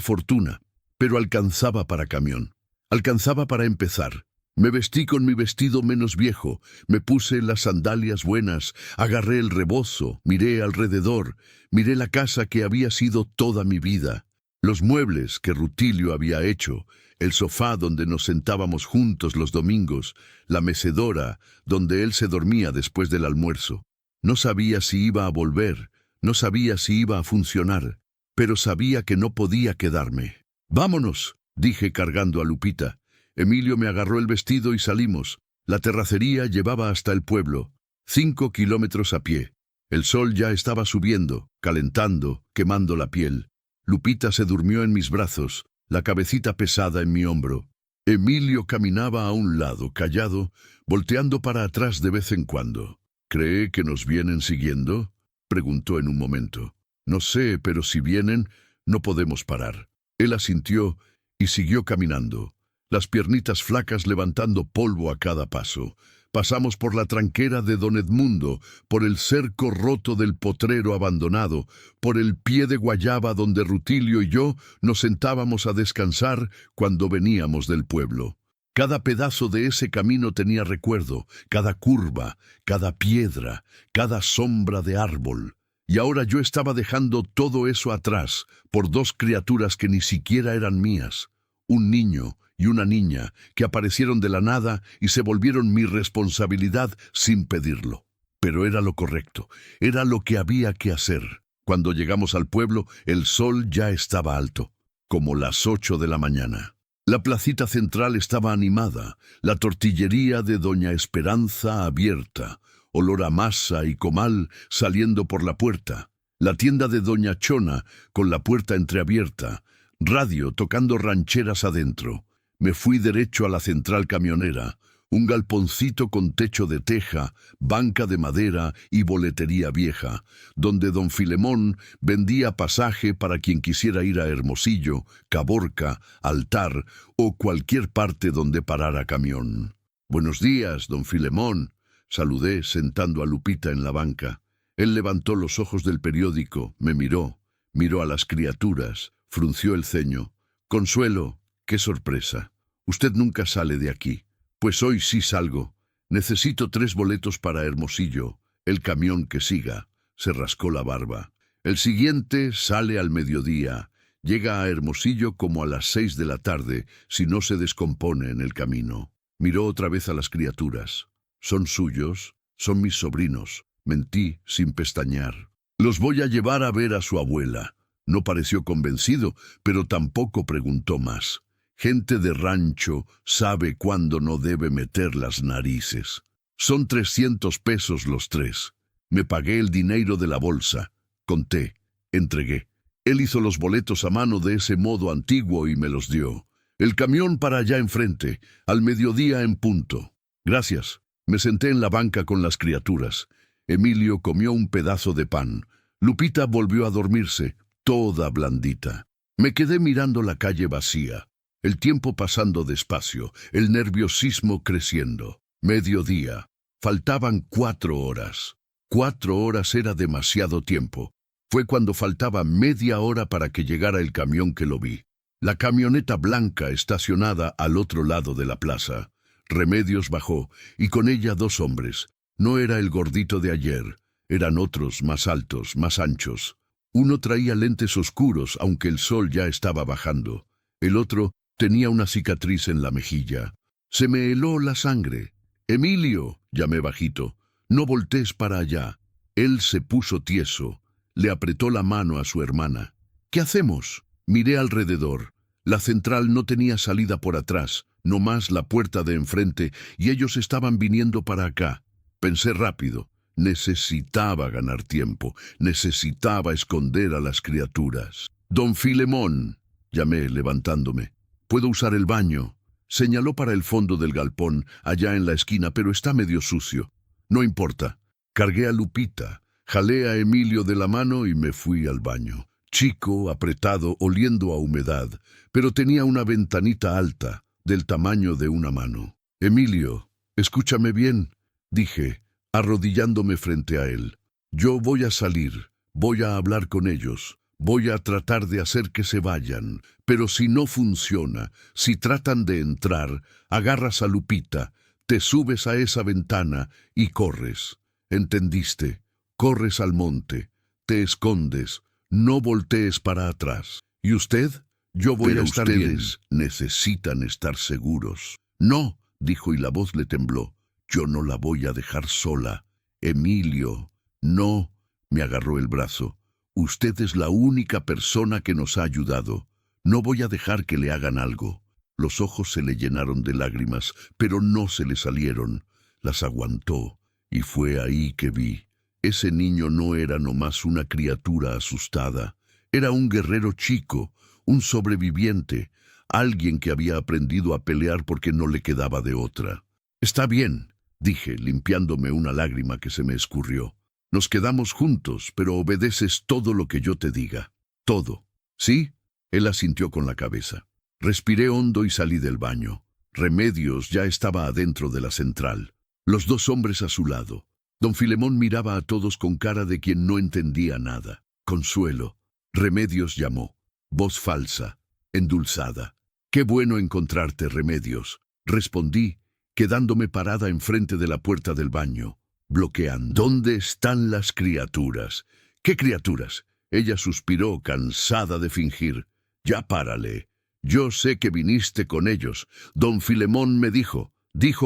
fortuna, pero alcanzaba para camión. Alcanzaba para empezar. Me vestí con mi vestido menos viejo, me puse las sandalias buenas, agarré el rebozo, miré alrededor, miré la casa que había sido toda mi vida, los muebles que Rutilio había hecho, el sofá donde nos sentábamos juntos los domingos, la mecedora donde él se dormía después del almuerzo. No sabía si iba a volver, no sabía si iba a funcionar, pero sabía que no podía quedarme. «Vámonos», dije cargando a Lupita. Emilio me agarró el vestido y salimos. La terracería llevaba hasta el pueblo, 5 kilómetros a pie. El sol ya estaba subiendo, calentando, quemando la piel. Lupita se durmió en mis brazos, la cabecita pesada en mi hombro. Emilio caminaba a un lado, callado, volteando para atrás de vez en cuando. «¿Cree que nos vienen siguiendo?», preguntó en un momento. «No sé, pero si vienen, no podemos parar». Él asintió y siguió caminando, las piernitas flacas levantando polvo a cada paso. Pasamos por la tranquera de don Edmundo, por el cerco roto del potrero abandonado, por el pie de guayaba donde Rutilio y yo nos sentábamos a descansar cuando veníamos del pueblo. Cada pedazo de ese camino tenía recuerdo, cada curva, cada piedra, cada sombra de árbol. Y ahora yo estaba dejando todo eso atrás por 2 criaturas que ni siquiera eran mías. Un niño y una niña que aparecieron de la nada y se volvieron mi responsabilidad sin pedirlo. Pero era lo correcto, era lo que había que hacer. Cuando llegamos al pueblo, el sol ya estaba alto, como las 8 de la mañana. La placita central estaba animada, la tortillería de Doña Esperanza abierta, olor a masa y comal saliendo por la puerta, la tienda de Doña Chona con la puerta entreabierta, radio tocando rancheras adentro. Me fui derecho a la central camionera, un galponcito con techo de teja, banca de madera y boletería vieja, donde don Filemón vendía pasaje para quien quisiera ir a Hermosillo, Caborca, Altar o cualquier parte donde parara camión. «Buenos días, don Filemón», saludé sentando a Lupita en la banca. Él levantó los ojos del periódico, me miró a las criaturas, frunció el ceño. «Consuelo, qué sorpresa. Usted nunca sale de aquí». «Pues hoy sí salgo. Necesito 3 boletos para Hermosillo, el camión que siga». Se rascó la barba. «El siguiente sale al mediodía. Llega a Hermosillo como a las 6 de la tarde, si no se descompone en el camino». Miró otra vez a las criaturas. «¿Son suyos? Son mis sobrinos». Mentí sin pestañear. «Los voy a llevar a ver a su abuela». No pareció convencido, pero tampoco preguntó más. Gente de rancho sabe cuándo no debe meter las narices. «Son 300 pesos los 3. Me pagué el dinero de la bolsa. Conté, entregué. Él hizo los boletos a mano de ese modo antiguo y me los dio. «El camión para allá enfrente, al mediodía en punto». «Gracias». Me senté en la banca con las criaturas. Emilio comió un pedazo de pan. Lupita volvió a dormirse, toda blandita. Me quedé mirando la calle vacía. El tiempo pasando despacio, el nerviosismo creciendo. Mediodía. Faltaban 4 horas. 4 horas era demasiado tiempo. Fue cuando faltaba media hora para que llegara el camión que lo vi. La camioneta blanca estacionada al otro lado de la plaza. Remedios bajó, y con ella 2 hombres. No era el gordito de ayer, eran otros más altos, más anchos. Uno traía lentes oscuros, aunque el sol ya estaba bajando. El otro tenía una cicatriz en la mejilla. Se me heló la sangre. «Emilio», llamé bajito, «no voltees para allá». Él se puso tieso, le apretó la mano a su hermana. ¿Qué hacemos? Miré alrededor. La central no tenía salida por atrás, no más la puerta de enfrente, y ellos estaban viniendo para acá. Pensé rápido. Necesitaba ganar tiempo. Necesitaba esconder a las criaturas. «Don Filemón», llamé levantándome. «¿Puedo usar el baño?» Señaló para el fondo del galpón, allá en la esquina, pero está medio sucio. No importa. Cargué a Lupita, jalé a Emilio de la mano y me fui al baño. Chico, apretado, oliendo a humedad, pero tenía una ventanita alta, del tamaño de una mano. «Emilio, escúchame bien», dije, arrodillándome frente a él. «Yo voy a salir, voy a hablar con ellos. Voy a tratar de hacer que se vayan, pero si no funciona, si tratan de entrar, agarras a Lupita, te subes a esa ventana y corres. ¿Entendiste? Corres al monte, te escondes, no voltees para atrás. ¿Y usted? Yo voy a estar bien. Ustedes necesitan estar seguros». «No», dijo y la voz le tembló. «Yo no la voy a dejar sola. Emilio». «No», me agarró el brazo. «Usted es la única persona que nos ha ayudado. No voy a dejar que le hagan algo». Los ojos se le llenaron de lágrimas, pero no se le salieron. Las aguantó, y fue ahí que vi. Ese niño no era nomás una criatura asustada. Era un guerrero chico, un sobreviviente, alguien que había aprendido a pelear porque no le quedaba de otra. «Está bien», dije, limpiándome una lágrima que se me escurrió. «Nos quedamos juntos, pero obedeces todo lo que yo te diga. Todo». «¿Sí?» Él asintió con la cabeza. Respiré hondo y salí del baño. Remedios ya estaba adentro de la central. Los dos hombres a su lado. Don Filemón miraba a todos con cara de quien no entendía nada. «Consuelo». Remedios llamó. Voz falsa, endulzada. «Qué bueno encontrarte, Remedios», respondí, quedándome parada enfrente de la puerta del baño, bloqueando. «¿Dónde están las criaturas?» «¿Qué criaturas?» Ella suspiró, cansada de fingir. «Ya párale. Yo sé que viniste con ellos. Don Filemón me dijo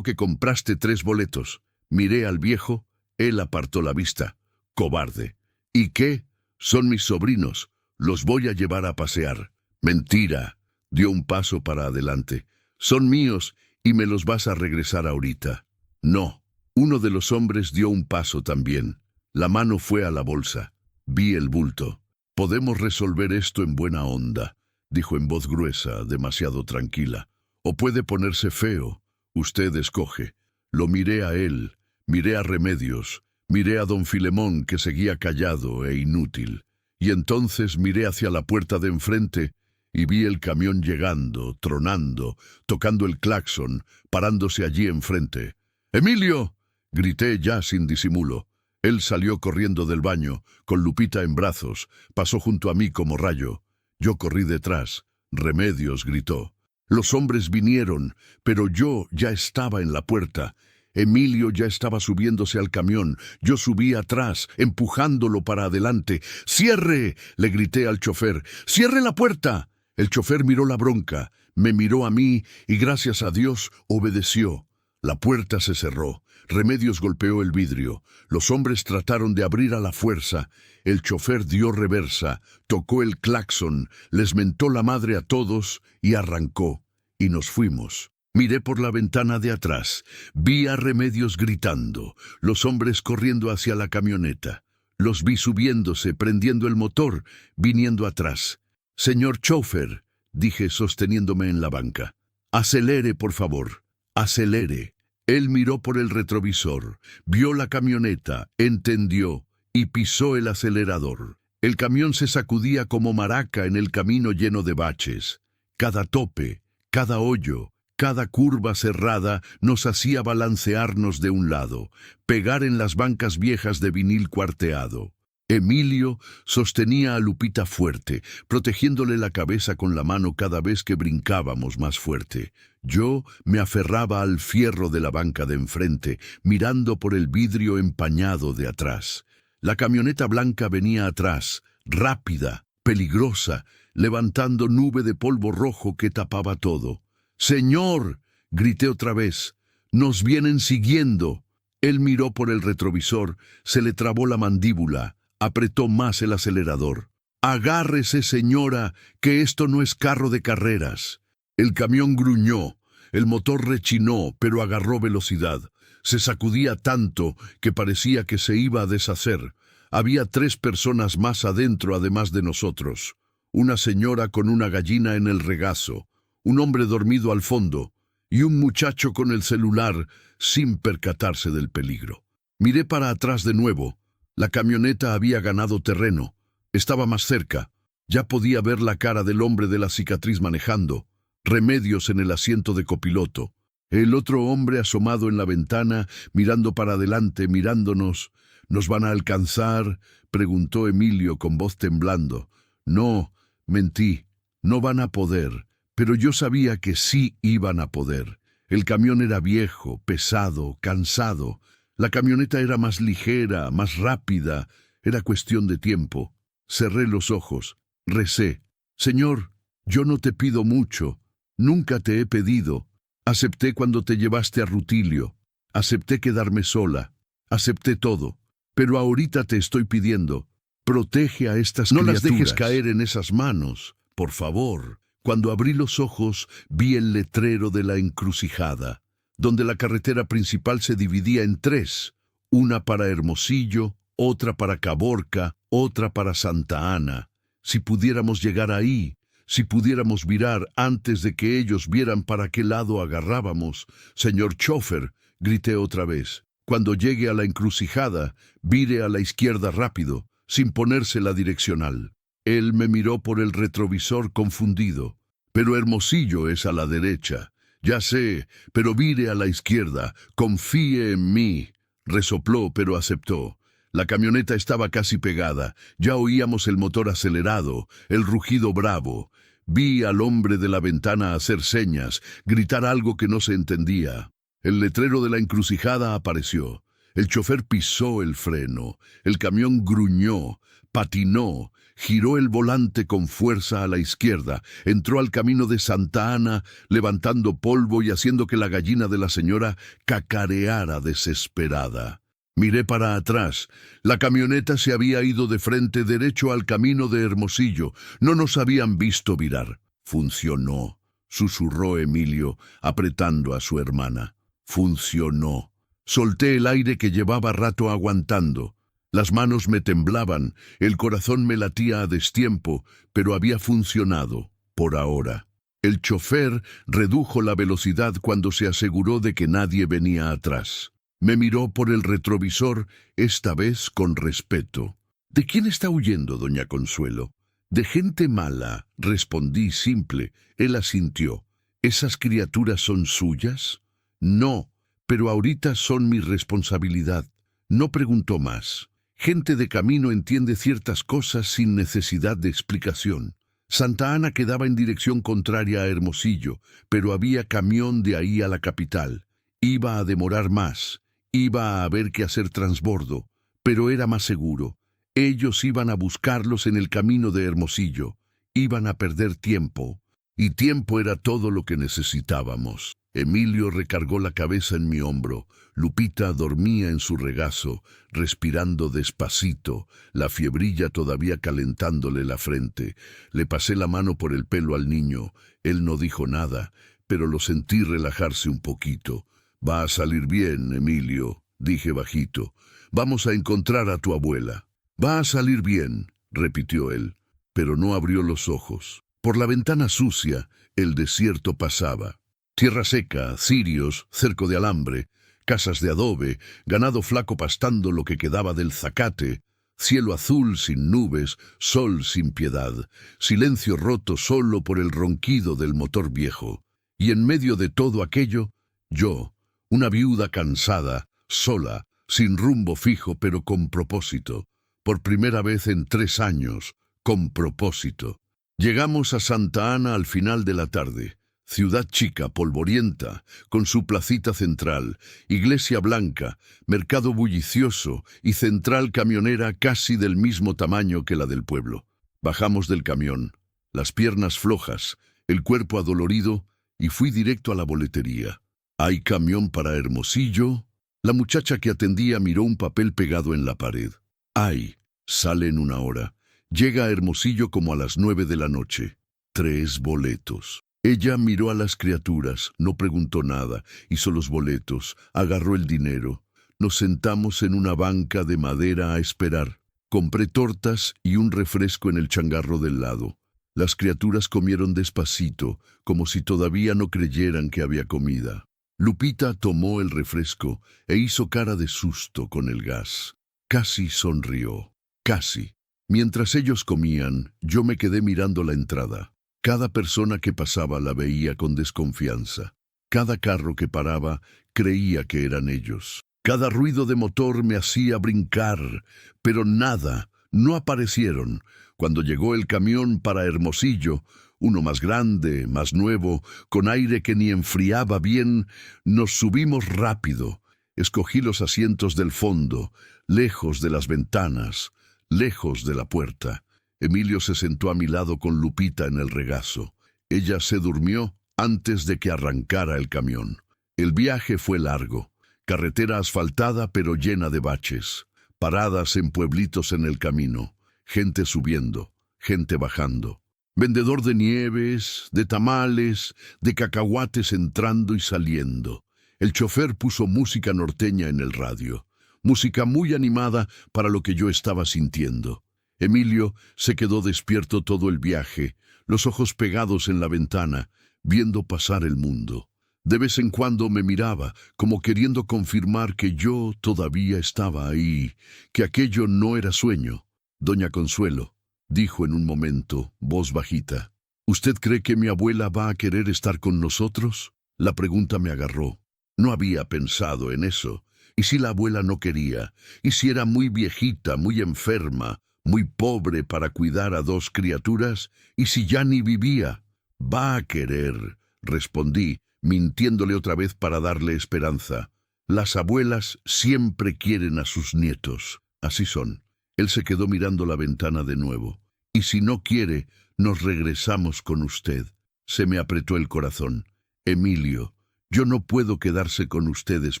que compraste 3 boletos. Miré al viejo, él apartó la vista. «Cobarde». «¿Y qué? Son mis sobrinos. Los voy a llevar a pasear». «Mentira». Dio un paso para adelante. «Son míos y me los vas a regresar ahorita». «No». Uno de los hombres dio un paso también. La mano fue a la bolsa. Vi el bulto. «Podemos resolver esto en buena onda», dijo en voz gruesa, demasiado tranquila. «O puede ponerse feo. Usted escoge». Lo miré a él, miré a Remedios, miré a don Filemón, que seguía callado e inútil. Y entonces miré hacia la puerta de enfrente y vi el camión llegando, tronando, tocando el claxon, parándose allí enfrente. «¡Emilio!», grité ya sin disimulo. Él salió corriendo del baño, con Lupita en brazos, pasó junto a mí como rayo. Yo corrí detrás. Remedios gritó. Los hombres vinieron, pero yo ya estaba en la puerta. Emilio ya estaba subiéndose al camión. Yo subí atrás, empujándolo para adelante. «¡Cierre!», le grité al chofer. «¡Cierre la puerta!». El chofer miró la bronca, me miró a mí y gracias a Dios obedeció. La puerta se cerró. Remedios golpeó el vidrio. Los hombres trataron de abrir a la fuerza. El chofer dio reversa, tocó el claxon, les mentó la madre a todos y arrancó. Y nos fuimos. Miré por la ventana de atrás. Vi a Remedios gritando, los hombres corriendo hacia la camioneta. Los vi subiéndose, prendiendo el motor, viniendo atrás. «Señor chofer», dije sosteniéndome en la banca. «Acelere, por favor. Acelere». Él miró por el retrovisor, vio la camioneta, entendió y pisó el acelerador. El camión se sacudía como maraca en el camino lleno de baches. Cada tope, cada hoyo, cada curva cerrada nos hacía balancearnos de un lado, pegar en las bancas viejas de vinil cuarteado. Emilio sostenía a Lupita fuerte, protegiéndole la cabeza con la mano cada vez que brincábamos más fuerte. Yo me aferraba al fierro de la banca de enfrente, mirando por el vidrio empañado de atrás. La camioneta blanca venía atrás, rápida, peligrosa, levantando nube de polvo rojo que tapaba todo. «¡Señor!», grité otra vez. «¡Nos vienen siguiendo!». Él miró por el retrovisor, se le trabó la mandíbula. Apretó más el acelerador. Agárrese, señora, que esto no es carro de carreras. El camión gruñó, el motor rechinó, pero agarró velocidad. Se sacudía tanto que parecía que se iba a deshacer. Había 3 personas más adentro además de nosotros. Una señora con una gallina en el regazo, un hombre dormido al fondo y un muchacho con el celular sin percatarse del peligro. Miré para atrás de nuevo. La camioneta había ganado terreno. Estaba más cerca. Ya podía ver la cara del hombre de la cicatriz manejando. Remedios en el asiento de copiloto. El otro hombre asomado en la ventana, mirando para adelante, mirándonos. ¿Nos van a alcanzar?, preguntó Emilio con voz temblando. No, mentí. No van a poder. Pero yo sabía que sí iban a poder. El camión era viejo, pesado, cansado. La camioneta era más ligera, más rápida. Era cuestión de tiempo. Cerré los ojos. Recé. Señor, yo no te pido mucho. Nunca te he pedido. Acepté cuando te llevaste a Rutilio. Acepté quedarme sola. Acepté todo. Pero ahorita te estoy pidiendo. Protege a estas criaturas. No las dejes caer en esas manos, por favor. Cuando abrí los ojos, vi el letrero de la encrucijada, donde la carretera principal se dividía en 3. Una para Hermosillo, otra para Caborca, otra para Santa Ana. Si pudiéramos llegar ahí, si pudiéramos virar antes de que ellos vieran para qué lado agarrábamos. Señor chofer, grité otra vez. Cuando llegue a la encrucijada, vire a la izquierda rápido, sin ponerse la direccional. Él me miró por el retrovisor confundido. Pero Hermosillo es a la derecha. Ya sé, pero vire a la izquierda. Confíe en mí. Resopló, pero aceptó. La camioneta estaba casi pegada. Ya oíamos el motor acelerado, el rugido bravo. Vi al hombre de la ventana hacer señas, gritar algo que no se entendía. El letrero de la encrucijada apareció. El chofer pisó el freno. El camión gruñó, patinó, giró el volante con fuerza a la izquierda, entró al camino de Santa Ana, levantando polvo y haciendo que la gallina de la señora cacareara desesperada. Miré para atrás. La camioneta se había ido de frente derecho al camino de Hermosillo. No nos habían visto virar. Funcionó, susurró Emilio, apretando a su hermana. Funcionó. Solté el aire que llevaba rato aguantando. Las manos me temblaban, el corazón me latía a destiempo, pero había funcionado, por ahora. El chofer redujo la velocidad cuando se aseguró de que nadie venía atrás. Me miró por el retrovisor, esta vez con respeto. ¿De quién está huyendo, doña Consuelo? De gente mala, respondí simple. Él asintió. ¿Esas criaturas son suyas? No, pero ahorita son mi responsabilidad. No preguntó más. Gente de camino entiende ciertas cosas sin necesidad de explicación. Santa Ana quedaba en dirección contraria a Hermosillo, pero había camión de ahí a la capital. Iba a demorar más, iba a haber que hacer transbordo, pero era más seguro. Ellos iban a buscarlos en el camino de Hermosillo. Iban a perder tiempo, y tiempo era todo lo que necesitábamos. Emilio recargó la cabeza en mi hombro. Lupita dormía en su regazo, respirando despacito, la fiebrilla todavía calentándole la frente. Le pasé la mano por el pelo al niño. Él no dijo nada, pero lo sentí relajarse un poquito. Va a salir bien, Emilio, dije bajito. Vamos a encontrar a tu abuela. Va a salir bien, repitió él, pero no abrió los ojos. Por la ventana sucia, el desierto pasaba. Tierra seca, cirios, cerco de alambre, casas de adobe, ganado flaco pastando lo que quedaba del zacate, cielo azul sin nubes, sol sin piedad, silencio roto solo por el ronquido del motor viejo. Y en medio de todo aquello, yo, una viuda cansada, sola, sin rumbo fijo pero con propósito. Por primera vez en 3 años, con propósito. Llegamos a Santa Ana al final de la tarde. Ciudad chica, polvorienta, con su placita central, iglesia blanca, mercado bullicioso y central camionera casi del mismo tamaño que la del pueblo. Bajamos del camión, las piernas flojas, el cuerpo adolorido, y fui directo a la boletería. ¿Hay camión para Hermosillo? La muchacha que atendía miró un papel pegado en la pared. Hay, sale en 1 hora. Llega a Hermosillo como a las 9 de la noche. 3 boletos. Ella miró a las criaturas, no preguntó nada, hizo los boletos, agarró el dinero. Nos sentamos en una banca de madera a esperar. Compré tortas y un refresco en el changarro del lado. Las criaturas comieron despacito, como si todavía no creyeran que había comida. Lupita tomó el refresco e hizo cara de susto con el gas. Casi sonrió. Casi. Mientras ellos comían, yo me quedé mirando la entrada. Cada persona que pasaba la veía con desconfianza. Cada carro que paraba creía que eran ellos. Cada ruido de motor me hacía brincar, pero nada, no aparecieron. Cuando llegó el camión para Hermosillo, uno más grande, más nuevo, con aire que ni enfriaba bien, nos subimos rápido. Escogí los asientos del fondo, lejos de las ventanas, lejos de la puerta. Emilio se sentó a mi lado con Lupita en el regazo. Ella se durmió antes de que arrancara el camión. El viaje fue largo. Carretera asfaltada pero llena de baches. Paradas en pueblitos en el camino. Gente subiendo, gente bajando. Vendedor de nieves, de tamales, de cacahuates entrando y saliendo. El chofer puso música norteña en el radio. Música muy animada para lo que yo estaba sintiendo. Emilio se quedó despierto todo el viaje, los ojos pegados en la ventana, viendo pasar el mundo. De vez en cuando me miraba, como queriendo confirmar que yo todavía estaba ahí, que aquello no era sueño. Doña Consuelo, dijo en un momento, voz bajita, ¿usted cree que mi abuela va a querer estar con nosotros? La pregunta me agarró. No había pensado en eso. ¿Y si la abuela no quería? ¿Y si era muy viejita, muy enferma, muy pobre para cuidar a 2 criaturas? ¿Y si ya ni vivía? Va a querer, respondí, mintiéndole otra vez para darle esperanza. Las abuelas siempre quieren a sus nietos. Así son. Él se quedó mirando la ventana de nuevo. Y si no quiere, nos regresamos con usted. Se me apretó el corazón. Emilio, yo no puedo quedarse con ustedes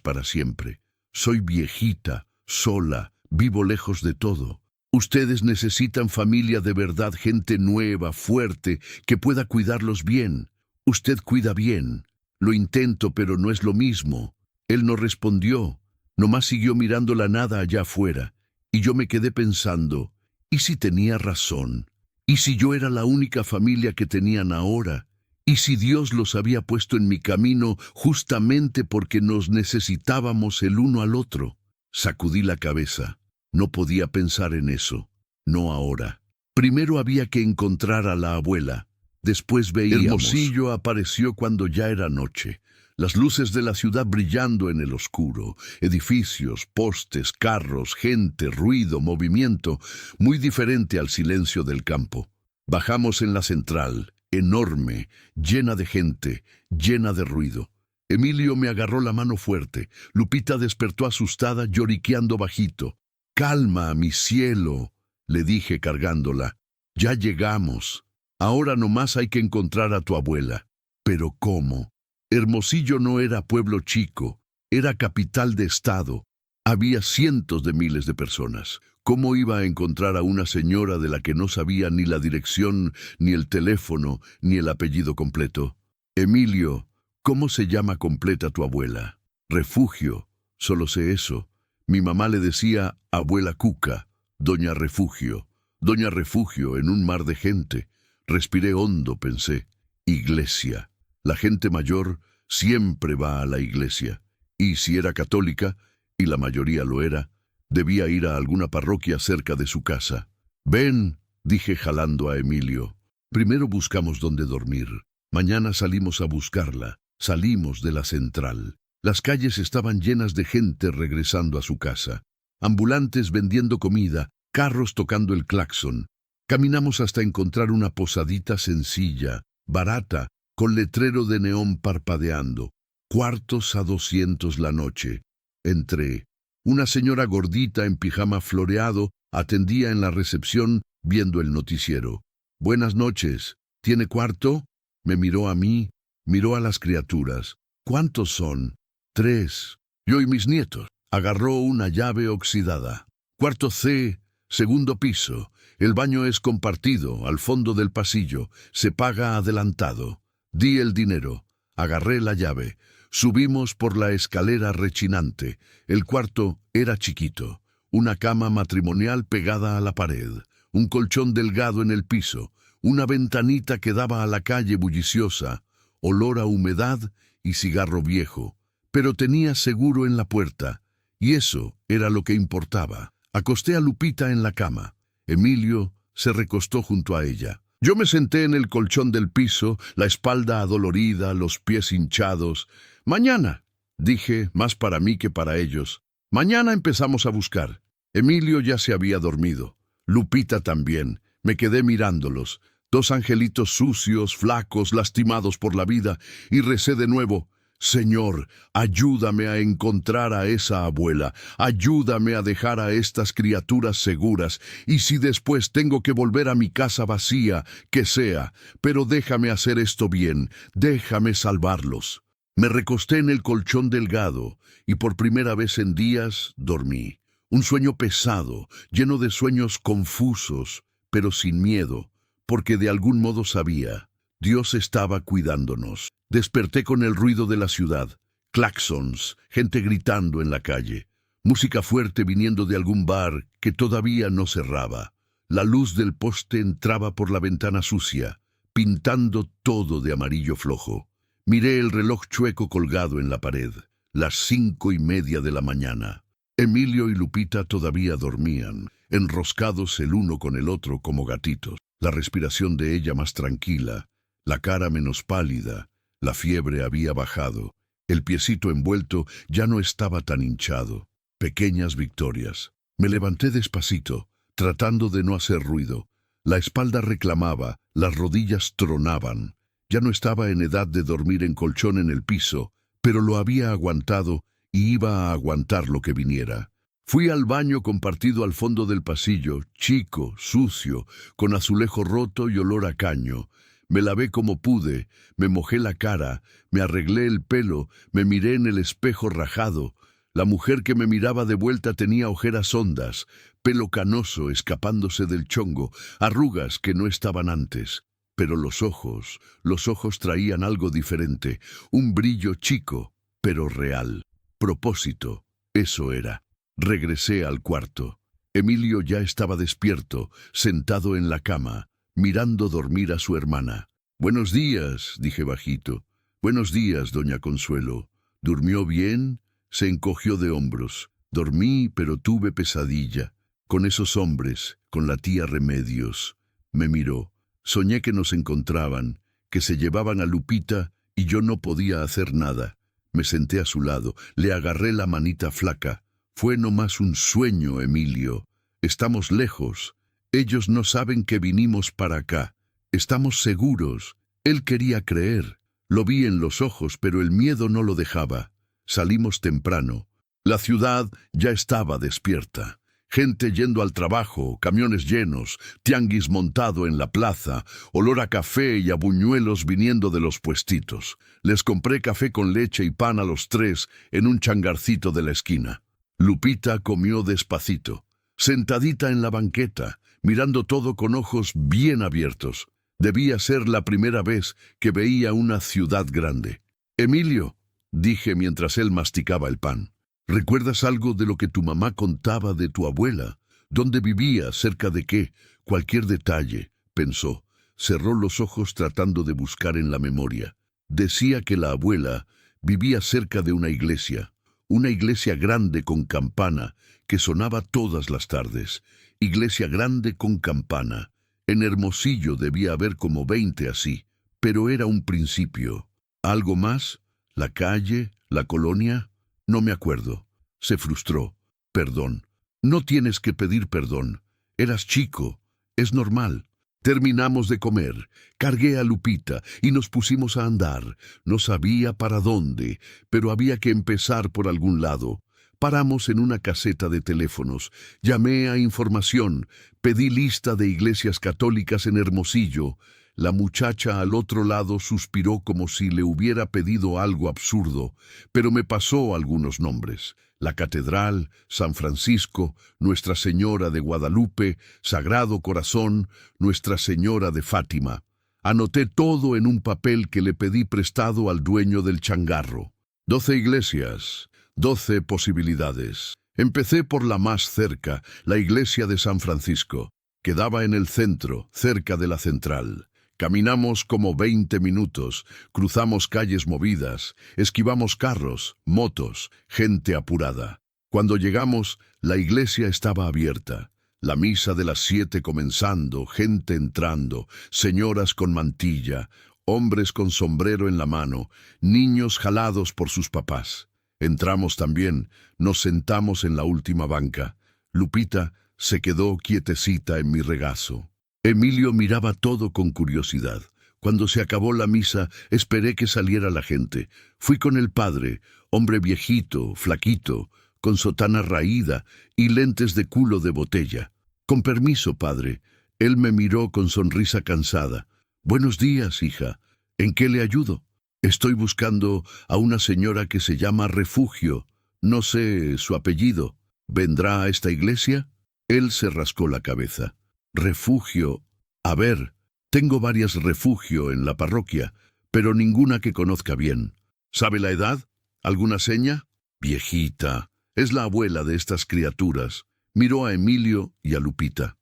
para siempre. Soy viejita, sola, vivo lejos de todo. Ustedes necesitan familia de verdad, gente nueva, fuerte, que pueda cuidarlos bien. Usted cuida bien. Lo intento, pero no es lo mismo. Él no respondió. Nomás siguió mirando la nada allá afuera. Y yo me quedé pensando, ¿y si tenía razón? ¿Y si yo era la única familia que tenían ahora? ¿Y si Dios los había puesto en mi camino justamente porque nos necesitábamos el uno al otro? Sacudí la cabeza. No podía pensar en eso. No ahora. Primero había que encontrar a la abuela. Después veíamos. Hermosillo apareció cuando ya era noche. Las luces de la ciudad brillando en el oscuro. Edificios, postes, carros, gente, ruido, movimiento. Muy diferente al silencio del campo. Bajamos en la central. Enorme, llena de gente, llena de ruido. Emilio me agarró la mano fuerte. Lupita despertó asustada, lloriqueando bajito. «Calma, mi cielo», le dije cargándola. «Ya llegamos. Ahora nomás hay que encontrar a tu abuela». «¿Pero cómo?» Hermosillo no era pueblo chico, era capital de estado. Había cientos de miles de personas. ¿Cómo iba a encontrar a una señora de la que no sabía ni la dirección, ni el teléfono, ni el apellido completo? Emilio, ¿cómo se llama completa tu abuela? Refugio, solo sé eso. Mi mamá le decía abuela Cuca, doña Refugio. Doña Refugio en un mar de gente. Respiré hondo, pensé. Iglesia. La gente mayor siempre va a la iglesia. Y si era católica, y la mayoría lo era, debía ir a alguna parroquia cerca de su casa. «Ven», dije jalando a Emilio. «Primero buscamos dónde dormir. Mañana salimos a buscarla». Salimos de la central. Las calles estaban llenas de gente regresando a su casa. Ambulantes vendiendo comida, carros tocando el claxon. Caminamos hasta encontrar una posadita sencilla, barata, con letrero de neón parpadeando. Cuartos a 200 la noche. Entré. Una señora gordita en pijama floreado atendía en la recepción viendo el noticiero. «Buenas noches. ¿Tiene cuarto?» Me miró a mí, miró a las criaturas. «¿Cuántos son?» «3. Yo y mis nietos». Agarró una llave oxidada. «Cuarto C, segundo piso. El baño es compartido, al fondo del pasillo. Se paga adelantado. Di el dinero. Agarré la llave. Subimos por la escalera rechinante. El cuarto era chiquito. Una cama matrimonial pegada a la pared. Un colchón delgado en el piso. Una ventanita que daba a la calle bulliciosa. Olor a humedad y cigarro viejo. Pero tenía seguro en la puerta. Y eso era lo que importaba. Acosté a Lupita en la cama. Emilio se recostó junto a ella. Yo me senté en el colchón del piso, la espalda adolorida, los pies hinchados. Mañana, dije, más para mí que para ellos. Mañana empezamos a buscar. Emilio ya se había dormido. Lupita también. Me quedé mirándolos. Dos angelitos sucios, flacos, lastimados por la vida, y recé de nuevo. Señor, ayúdame a encontrar a esa abuela, ayúdame a dejar a estas criaturas seguras, y si después tengo que volver a mi casa vacía, que sea, pero déjame hacer esto bien, déjame salvarlos. Me recosté en el colchón delgado, y por primera vez en días dormí. Un sueño pesado, lleno de sueños confusos, pero sin miedo, porque de algún modo sabía, Dios estaba cuidándonos. Desperté con el ruido de la ciudad, claxons, gente gritando en la calle, música fuerte viniendo de algún bar que todavía no cerraba. La luz del poste entraba por la ventana sucia, pintando todo de amarillo flojo. Miré el reloj chueco colgado en la pared, las 5:30 de la mañana. Emilio y Lupita todavía dormían, enroscados el uno con el otro como gatitos. La respiración de ella más tranquila, la cara menos pálida. La fiebre había bajado. El piecito envuelto ya no estaba tan hinchado. Pequeñas victorias. Me levanté despacito, tratando de no hacer ruido. La espalda reclamaba, las rodillas tronaban. Ya no estaba en edad de dormir en colchón en el piso, pero lo había aguantado y iba a aguantar lo que viniera. Fui al baño compartido al fondo del pasillo, chico, sucio, con azulejo roto y olor a caño. Me lavé como pude, me mojé la cara, me arreglé el pelo, me miré en el espejo rajado. La mujer que me miraba de vuelta tenía ojeras hondas, pelo canoso escapándose del chongo, arrugas que no estaban antes. Pero los ojos traían algo diferente, un brillo chico, pero real. Propósito, eso era. Regresé al cuarto. Emilio ya estaba despierto, sentado en la cama, mirando dormir a su hermana. «Buenos días», dije bajito. «Buenos días, doña Consuelo. ¿Durmió bien?» Se encogió de hombros. «Dormí, pero tuve pesadilla. Con esos hombres, con la tía Remedios». Me miró. Soñé que nos encontraban, que se llevaban a Lupita y yo no podía hacer nada. Me senté a su lado, le agarré la manita flaca. «Fue nomás un sueño, Emilio. Estamos lejos. Ellos no saben que vinimos para acá. Estamos seguros». Él quería creer. Lo vi en los ojos, pero el miedo no lo dejaba. Salimos temprano. La ciudad ya estaba despierta. Gente yendo al trabajo, camiones llenos, tianguis montado en la plaza, olor a café y a buñuelos viniendo de los puestitos. Les compré café con leche y pan a los tres en un changarcito de la esquina. Lupita comió despacito, sentadita en la banqueta, mirando todo con ojos bien abiertos. Debía ser la primera vez que veía una ciudad grande. «Emilio», dije mientras él masticaba el pan, «¿recuerdas algo de lo que tu mamá contaba de tu abuela? ¿Dónde vivía? ¿Cerca de qué? Cualquier detalle», pensó. Cerró los ojos tratando de buscar en la memoria. Decía que la abuela vivía cerca de una iglesia grande con campana que sonaba todas las tardes. Iglesia grande con campana. En Hermosillo debía haber como 20 así, pero era un principio. ¿Algo más? ¿La calle? ¿La colonia? No me acuerdo. Se frustró. «Perdón». «No tienes que pedir perdón. Eras chico. Es normal». Terminamos de comer. Cargué a Lupita y nos pusimos a andar. No sabía para dónde, pero había que empezar por algún lado. Paramos en una caseta de teléfonos. Llamé a información. Pedí lista de iglesias católicas en Hermosillo. La muchacha al otro lado suspiró como si le hubiera pedido algo absurdo, pero me pasó algunos nombres: la Catedral, San Francisco, Nuestra Señora de Guadalupe, Sagrado Corazón, Nuestra Señora de Fátima. Anoté todo en un papel que le pedí prestado al dueño del changarro. 12 iglesias, 12 posibilidades. Empecé por la más cerca, la iglesia de San Francisco. Quedaba en el centro, cerca de la central. Caminamos como 20 minutos, cruzamos calles movidas, esquivamos carros, motos, gente apurada. Cuando llegamos, la iglesia estaba abierta. La misa de las 7 comenzando, gente entrando, señoras con mantilla, hombres con sombrero en la mano, niños jalados por sus papás. Entramos también, nos sentamos en la última banca. Lupita se quedó quietecita en mi regazo. Emilio miraba todo con curiosidad. Cuando se acabó la misa, esperé que saliera la gente. Fui con el padre, hombre viejito, flaquito, con sotana raída y lentes de culo de botella. Con permiso, padre. Él me miró con sonrisa cansada. Buenos días, hija. ¿En qué le ayudo? Estoy buscando a una señora que se llama Refugio. No sé su apellido. ¿Vendrá a esta iglesia? Él se rascó la cabeza. Refugio. A ver, tengo varias Refugio en la parroquia, pero ninguna que conozca bien. ¿Sabe la edad? ¿Alguna seña? Viejita. Es la abuela de estas criaturas. Miró a Emilio y a Lupita.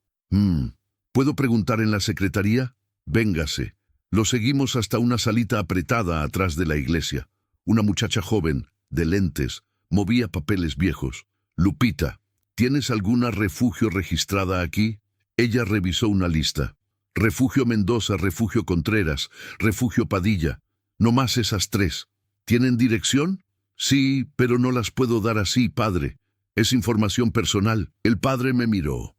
¿Puedo preguntar en la secretaría? Véngase. Lo seguimos hasta una salita apretada atrás de la iglesia. Una muchacha joven, de lentes, movía papeles viejos. Lupita, ¿tienes alguna Refugio registrada aquí? Ella revisó una lista. Refugio Mendoza, Refugio Contreras, Refugio Padilla. No más esas 3. ¿Tienen dirección? Sí, pero no las puedo dar así, padre. Es información personal. El padre me miró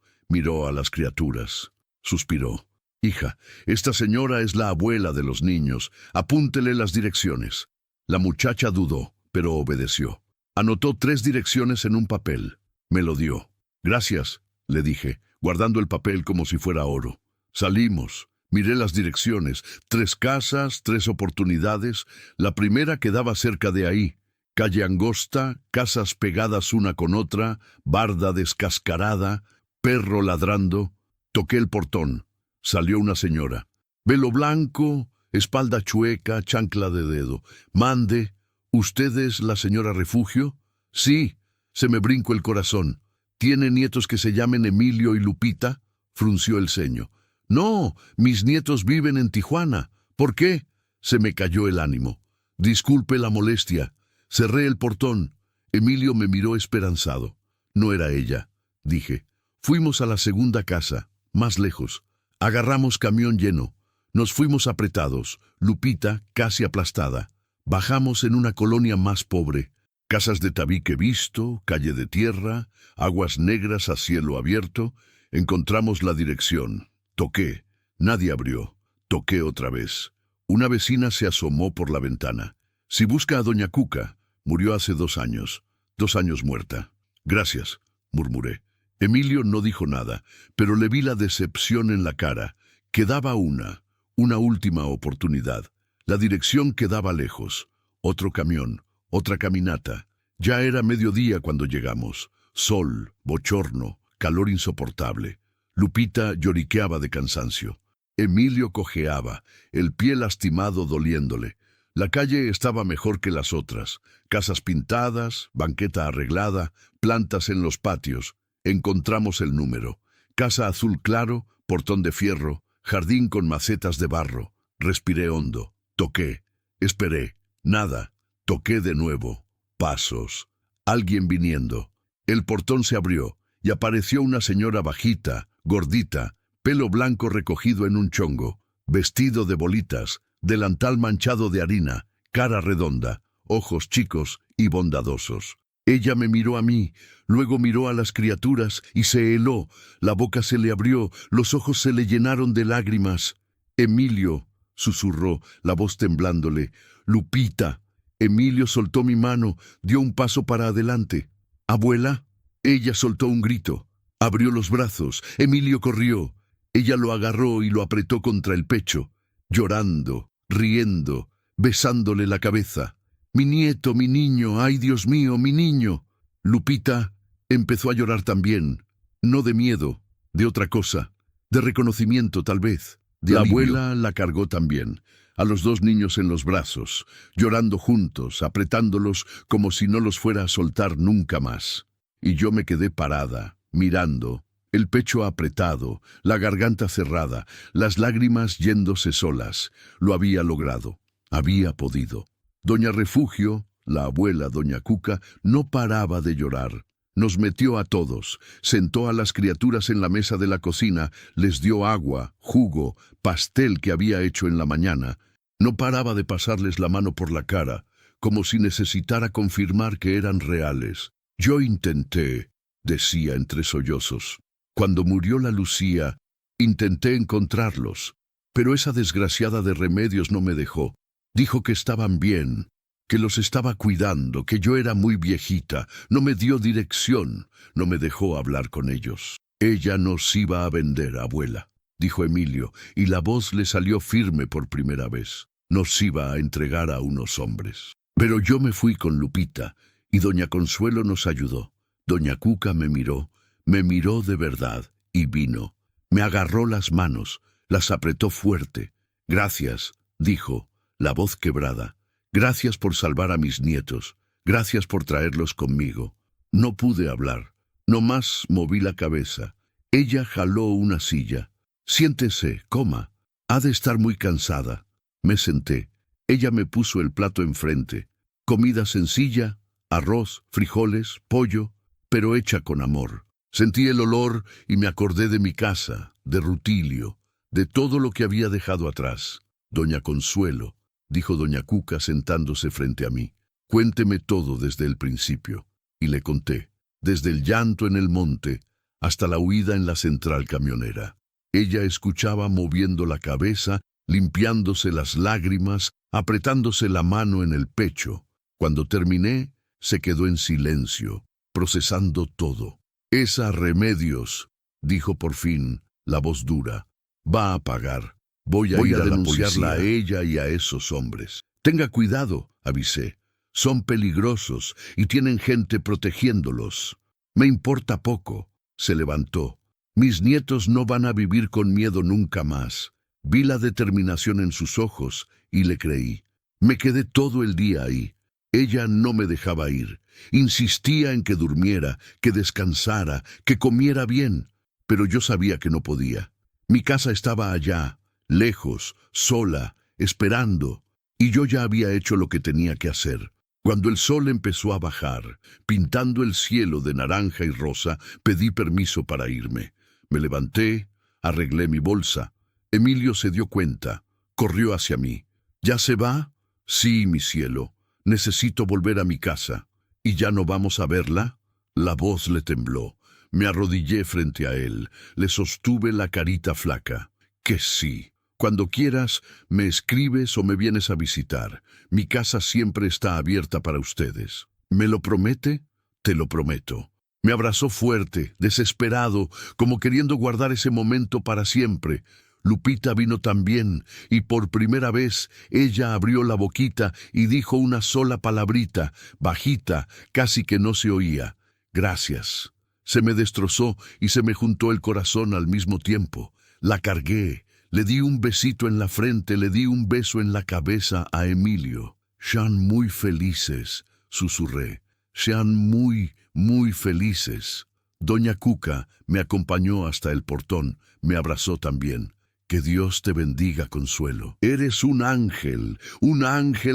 a las criaturas. Suspiró. Hija, esta señora es la abuela de los niños. Apúntele las direcciones. La muchacha dudó, pero obedeció. Anotó 3 direcciones en un papel. Me lo dio. Gracias, le dije, guardando el papel como si fuera oro. Salimos. Miré las direcciones. 3 casas, 3 oportunidades. La primera quedaba cerca de ahí. Calle angosta, casas pegadas una con otra, barda descascarada, perro ladrando. Toqué el portón. Salió una señora. Velo blanco, espalda chueca, chancla de dedo. Mande. ¿Usted es la señora Refugio? Sí. Se me brincó el corazón. ¿Tiene nietos que se llamen Emilio y Lupita? Frunció el ceño. No, mis nietos viven en Tijuana. ¿Por qué? Se me cayó el ánimo. Disculpe la molestia. Cerré el portón. Emilio me miró esperanzado. No era ella, dije. Fuimos a la segunda casa, más lejos. Agarramos camión lleno. Nos fuimos apretados. Lupita casi aplastada. Bajamos en una colonia más pobre. Casas de tabique visto, calle de tierra, aguas negras a cielo abierto. Encontramos la dirección. Toqué. Nadie abrió. Toqué otra vez. Una vecina se asomó por la ventana. Si busca a doña Cuca. Murió hace 2 años. 2 años muerta. Gracias, murmuré. Emilio no dijo nada, pero le vi la decepción en la cara. Quedaba una última oportunidad. La dirección quedaba lejos. Otro camión, otra caminata. Ya era mediodía cuando llegamos. Sol, bochorno, calor insoportable. Lupita lloriqueaba de cansancio. Emilio cojeaba, el pie lastimado doliéndole. La calle estaba mejor que las otras. Casas pintadas, banqueta arreglada, plantas en los patios. Encontramos el número. Casa azul claro, portón de fierro, jardín con macetas de barro. Respiré hondo. Toqué. Esperé. Nada. Toqué de nuevo. Pasos. Alguien viniendo. El portón se abrió y apareció una señora bajita, gordita, pelo blanco recogido en un chongo, vestido de bolitas, delantal manchado de harina, cara redonda, ojos chicos y bondadosos. Ella me miró a mí, luego miró a las criaturas y se heló, la boca se le abrió, los ojos se le llenaron de lágrimas. Emilio, susurró, la voz temblándole. Lupita. Emilio soltó mi mano, dio un paso para adelante. ¿Abuela? Ella soltó un grito. Abrió los brazos. Emilio corrió. Ella lo agarró y lo apretó contra el pecho. llorando, riendo, besándole la cabeza. Mi nieto, mi niño, ay Dios mío, mi niño. Lupita empezó a llorar también, no de miedo, de otra cosa, de reconocimiento tal vez. La abuela la cargó también, a los dos niños en los brazos, llorando juntos, apretándolos como si no los fuera a soltar nunca más. Y yo me quedé parada, mirando, el pecho apretado, la garganta cerrada, las lágrimas yéndose solas. Lo había logrado, había podido. Doña Refugio, la abuela doña Cuca, no paraba de llorar. Nos metió a todos, sentó a las criaturas en la mesa de la cocina, les dio agua, jugo, pastel que había hecho en la mañana. No paraba de pasarles la mano por la cara, como si necesitara confirmar que eran reales. Yo intenté, decía entre sollozos. Cuando murió la Lucía, intenté encontrarlos, pero esa desgraciada de Remedios no me dejó. Dijo que estaban bien, que los estaba cuidando, que yo era muy viejita, no me dio dirección, no me dejó hablar con ellos. Ella nos iba a vender, abuela, dijo Emilio, y la voz le salió firme por primera vez. Nos iba a entregar a unos hombres. Pero yo me fui con Lupita, y doña Consuelo nos ayudó. Doña Cuca me miró de verdad, y vino. Me agarró las manos, las apretó fuerte. Gracias, dijo, la voz quebrada. Gracias por salvar a mis nietos. Gracias por traerlos conmigo. No pude hablar. Nomás moví la cabeza. Ella jaló una silla. Siéntese, coma. Ha de estar muy cansada. Me senté. Ella me puso el plato enfrente. Comida sencilla, arroz, frijoles, pollo, pero hecha con amor. Sentí el olor y me acordé de mi casa, de Rutilio, de todo lo que había dejado atrás. Doña Consuelo, dijo doña Cuca sentándose frente a mí. Cuénteme todo desde el principio. Y le conté, desde el llanto en el monte hasta la huida en la central camionera. Ella escuchaba moviendo la cabeza, limpiándose las lágrimas, apretándose la mano en el pecho. Cuando terminé, se quedó en silencio, procesando todo. Esa Remedios, dijo por fin, la voz dura, va a pagar. Voy a ir a denunciarla a ella y a esos hombres. Tenga cuidado, avisé. Son peligrosos y tienen gente protegiéndolos. Me importa poco. Se levantó. Mis nietos no van a vivir con miedo nunca más. Vi la determinación en sus ojos y le creí. Me quedé todo el día ahí. Ella no me dejaba ir. Insistía en que durmiera, que descansara, que comiera bien. Pero yo sabía que no podía. Mi casa estaba allá, lejos, sola, esperando. Y yo ya había hecho lo que tenía que hacer. Cuando el sol empezó a bajar, pintando el cielo de naranja y rosa, pedí permiso para irme. Me levanté, arreglé mi bolsa. Emilio se dio cuenta, corrió hacia mí. ¿Ya se va? Sí, mi cielo. Necesito volver a mi casa. ¿Y ya no vamos a verla? La voz le tembló. Me arrodillé frente a él. Le sostuve la carita flaca. Que sí. Cuando quieras, me escribes o me vienes a visitar. Mi casa siempre está abierta para ustedes. ¿Me lo promete? Te lo prometo. Me abrazó fuerte, desesperado, como queriendo guardar ese momento para siempre. Lupita vino también, y por primera vez ella abrió la boquita y dijo una sola palabrita, bajita, casi que no se oía. Gracias. Se me destrozó y se me juntó el corazón al mismo tiempo. La cargué, le di un besito en la frente, le di un beso en la cabeza a Emilio. Sean muy felices, susurré. Sean muy, muy felices. Doña Cuca me acompañó hasta el portón, me abrazó también. Que Dios te bendiga, Consuelo. Eres un ángel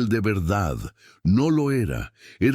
de verdad. No lo era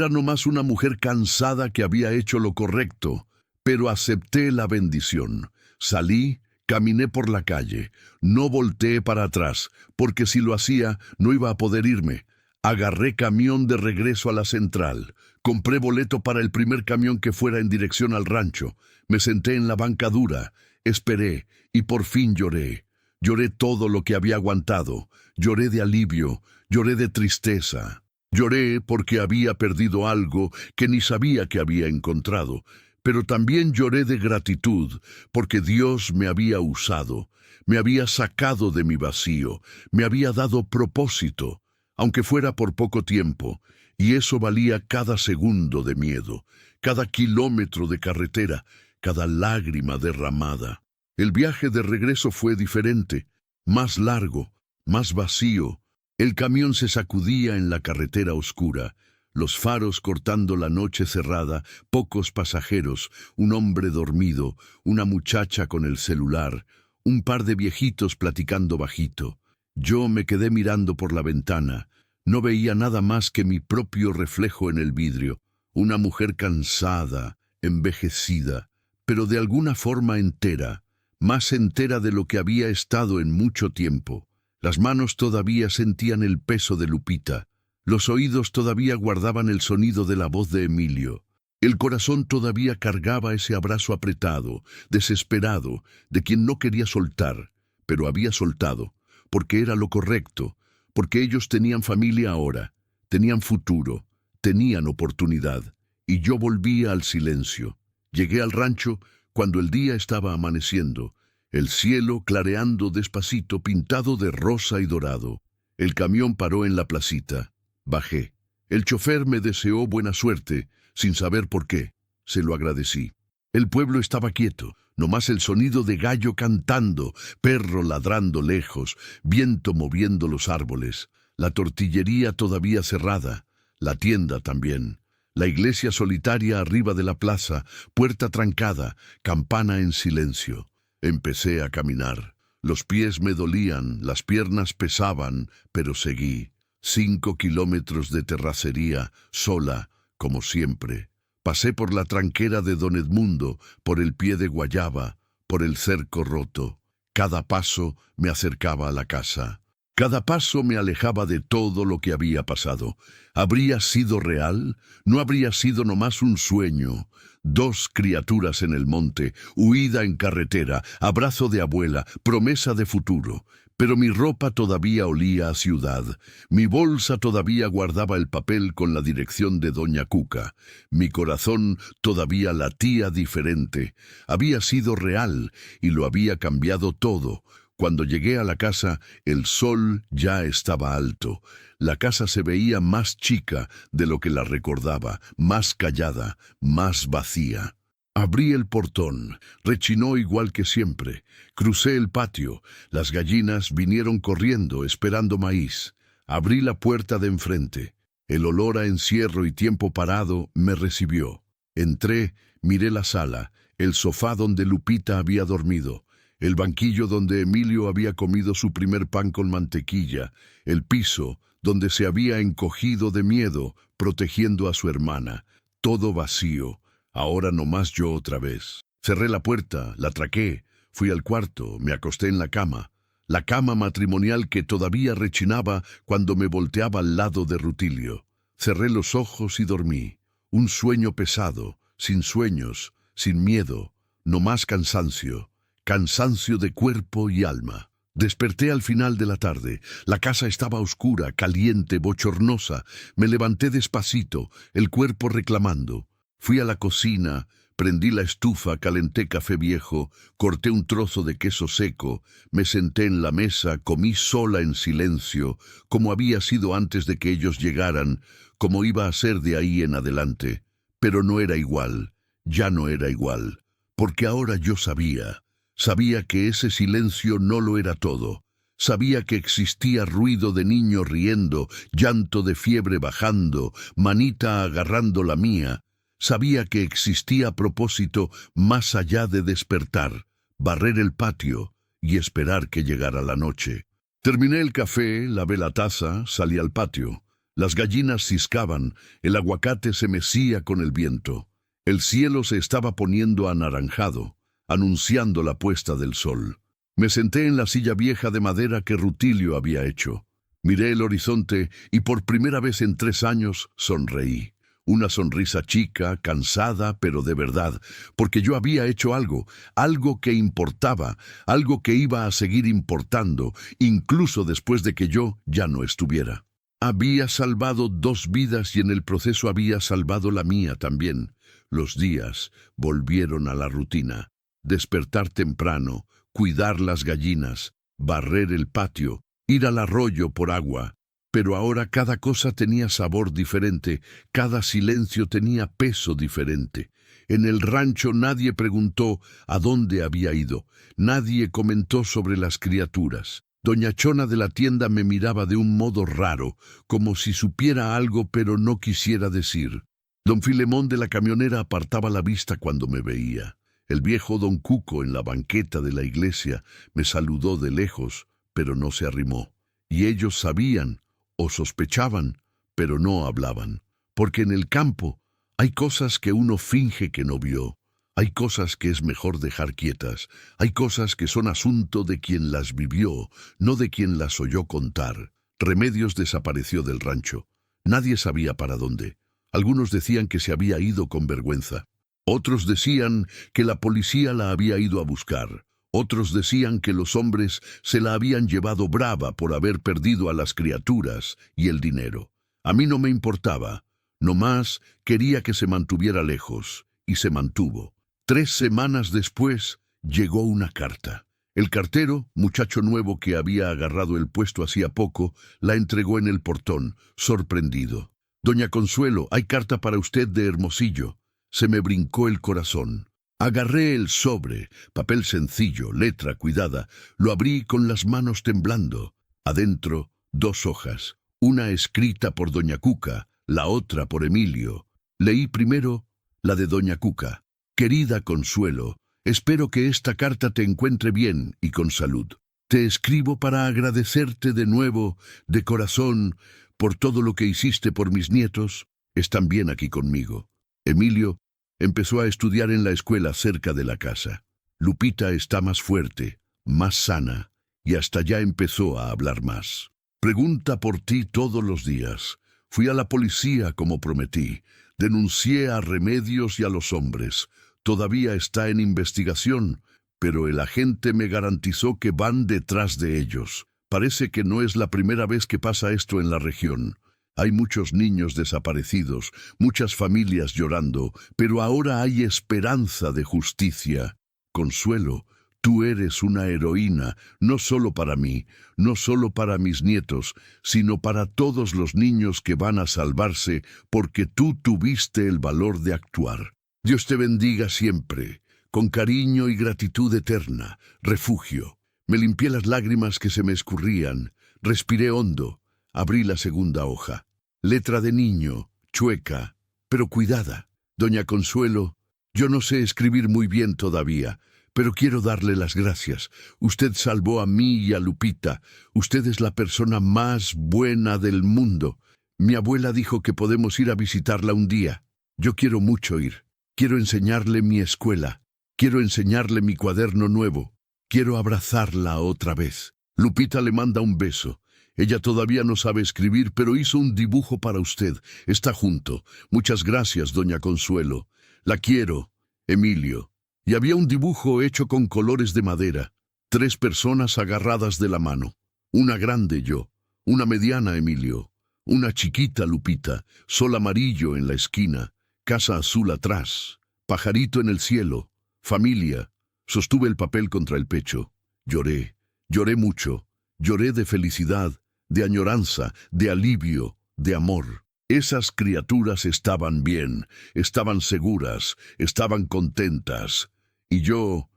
nomás una mujer cansada que había hecho lo correcto. Pero acepté la bendición. Salí, caminé por la calle. No volteé para atrás, porque si lo hacía, no iba a poder irme. Agarré camión de regreso a la central. Compré boleto para el primer camión que fuera en dirección al rancho. Me senté en la bancadura. Esperé, y por fin lloré. Lloré todo lo que había aguantado. Lloré de alivio, lloré de tristeza. Lloré porque había perdido algo que ni sabía que había encontrado. Pero también lloré de gratitud porque Dios me había usado. me había sacado de mi vacío, me había dado propósito, aunque fuera por poco tiempo, y eso valía cada segundo de miedo, cada kilómetro de carretera, cada lágrima derramada. El viaje de regreso fue diferente, más largo, más vacío. El camión se sacudía en la carretera oscura, los faros cortando la noche cerrada, pocos pasajeros, un hombre dormido, una muchacha con el celular, un par de viejitos platicando bajito. Yo me quedé mirando por la ventana. No veía nada más que mi propio reflejo en el vidrio. Una mujer cansada, envejecida, pero de alguna forma entera, más entera de lo que había estado en mucho tiempo. Las manos todavía sentían el peso de Lupita. Los oídos todavía guardaban el sonido de la voz de Emilio. El corazón todavía cargaba ese abrazo apretado, desesperado, de quien no quería soltar, pero había soltado, porque era lo correcto, porque ellos tenían familia ahora, tenían futuro, tenían oportunidad, y yo volvía al silencio. Llegué al rancho cuando el día estaba amaneciendo, el cielo clareando despacito pintado de rosa y dorado. El camión paró en la placita. Bajé. El chofer me deseó buena suerte, sin saber por qué. Se lo agradecí. El pueblo estaba quieto, nomás el sonido de gallo cantando, perro ladrando lejos, viento moviendo los árboles, la tortillería todavía cerrada, la tienda también, la iglesia solitaria arriba de la plaza, puerta trancada, campana en silencio. Empecé a caminar. Los pies me dolían, las piernas pesaban, pero seguí. 5 kilómetros de terracería, sola, como siempre. Pasé por la tranquera de Don Edmundo, por el pie de guayaba, por el cerco roto. Cada paso me acercaba a la casa. Cada paso me alejaba de todo lo que había pasado. ¿Habría sido real? ¿No habría sido nomás un sueño? 2 criaturas en el monte, huida en carretera, abrazo de abuela, promesa de futuro. Pero mi ropa todavía olía a ciudad. Mi bolsa todavía guardaba el papel con la dirección de Doña Cuca. Mi corazón todavía latía diferente. Había sido real y lo había cambiado todo. Cuando llegué a la casa, el sol ya estaba alto. La casa se veía más chica de lo que la recordaba, más callada, más vacía. Abrí el portón, rechinó igual que siempre. Crucé el patio, las gallinas vinieron corriendo esperando maíz. Abrí la puerta de enfrente. El olor a encierro y tiempo parado me recibió. Entré, miré la sala, el sofá donde Lupita había dormido, el banquillo donde Emilio había comido su primer pan con mantequilla, el piso donde se había encogido de miedo, protegiendo a su hermana. Todo vacío. Ahora nomás yo otra vez. Cerré la puerta, la traqué, fui al cuarto, me acosté en la cama matrimonial que todavía rechinaba cuando me volteaba al lado de Rutilio. Cerré los ojos y dormí. Un sueño pesado, sin sueños, sin miedo, nomás cansancio, cansancio de cuerpo y alma. Desperté al final de la tarde. La casa estaba oscura, caliente, bochornosa. Me levanté despacito, el cuerpo reclamando. Fui a la cocina, prendí la estufa, calenté café viejo, corté un trozo de queso seco, me senté en la mesa, comí sola en silencio, como había sido antes de que ellos llegaran, como iba a ser de ahí en adelante. Pero no era igual, ya no era igual, porque ahora yo sabía que ese silencio no lo era todo. Sabía que existía ruido de niño riendo, llanto de fiebre bajando, manita agarrando la mía. Sabía que existía propósito más allá de despertar, barrer el patio y esperar que llegara la noche. Terminé el café, lavé la taza, salí al patio. Las gallinas ciscaban, el aguacate se mecía con el viento. El cielo se estaba poniendo anaranjado, anunciando la puesta del sol. Me senté en la silla vieja de madera que Rutilio había hecho. Miré el horizonte y por primera vez en 3 años sonreí. Una sonrisa chica, cansada, pero de verdad, porque yo había hecho algo que importaba, algo que iba a seguir importando, incluso después de que yo ya no estuviera. Había salvado 2 vidas y en el proceso había salvado la mía también. Los días volvieron a la rutina. Despertar temprano, cuidar las gallinas, barrer el patio, ir al arroyo por agua. Pero ahora cada cosa tenía sabor diferente, cada silencio tenía peso diferente. En el rancho nadie preguntó a dónde había ido, nadie comentó sobre las criaturas. Doña Chona de la tienda me miraba de un modo raro, como si supiera algo pero no quisiera decir. Don Filemón de la camionera apartaba la vista cuando me veía. El viejo don Cuco en la banqueta de la iglesia me saludó de lejos, pero no se arrimó. Y ellos sabían, o sospechaban, pero no hablaban. Porque en el campo hay cosas que uno finge que no vio. Hay cosas que es mejor dejar quietas. Hay cosas que son asunto de quien las vivió, no de quien las oyó contar. Remedios desapareció del rancho. Nadie sabía para dónde. Algunos decían que se había ido con vergüenza. Otros decían que la policía la había ido a buscar. Otros decían que los hombres se la habían llevado brava por haber perdido a las criaturas y el dinero. A mí no me importaba. Nomás quería que se mantuviera lejos. Y se mantuvo. 3 semanas después llegó una carta. El cartero, muchacho nuevo que había agarrado el puesto hacía poco, la entregó en el portón, sorprendido. «Doña Consuelo, hay carta para usted de Hermosillo». Se me brincó el corazón. Agarré el sobre, papel sencillo, letra cuidada, lo abrí con las manos temblando. Adentro, 2 hojas, una escrita por doña Cuca, la otra por Emilio. Leí primero la de doña Cuca. «Querida Consuelo, espero que esta carta te encuentre bien y con salud. Te escribo para agradecerte de nuevo, de corazón, por todo lo que hiciste por mis nietos. Están bien aquí conmigo. Emilio empezó a estudiar en la escuela cerca de la casa. Lupita está más fuerte, más sana, y hasta ya empezó a hablar más. Pregunta por ti todos los días. Fui a la policía como prometí. Denuncié a Remedios y a los hombres. Todavía está en investigación, pero el agente me garantizó que van detrás de ellos. Parece que no es la primera vez que pasa esto en la región. Hay muchos niños desaparecidos, muchas familias llorando, pero ahora hay esperanza de justicia. Consuelo, tú eres una heroína, no solo para mí, no solo para mis nietos, sino para todos los niños que van a salvarse porque tú tuviste el valor de actuar. Dios te bendiga siempre, con cariño y gratitud eterna, refugio». Me limpié las lágrimas que se me escurrían, respiré hondo, abrí la segunda hoja. Letra de niño, chueca, pero cuidada. «Doña Consuelo, yo no sé escribir muy bien todavía, pero quiero darle las gracias. Usted salvó a mí y a Lupita. Usted es la persona más buena del mundo. Mi abuela dijo que podemos ir a visitarla un día. Yo quiero mucho ir. Quiero enseñarle mi escuela. Quiero enseñarle mi cuaderno nuevo. Quiero abrazarla otra vez». Lupita le manda un beso. Ella todavía no sabe escribir, pero hizo un dibujo para usted. Está junto. Muchas gracias, doña Consuelo. La quiero, Emilio. Y había un dibujo hecho con colores de madera. 3 personas agarradas de la mano. Una grande yo, una mediana Emilio, una chiquita Lupita, sol amarillo en la esquina, casa azul atrás, pajarito en el cielo, familia. Sostuve el papel contra el pecho. Lloré, lloré mucho. Lloré de felicidad, de añoranza, de alivio, de amor. Esas criaturas estaban bien, estaban seguras, estaban contentas. Y yo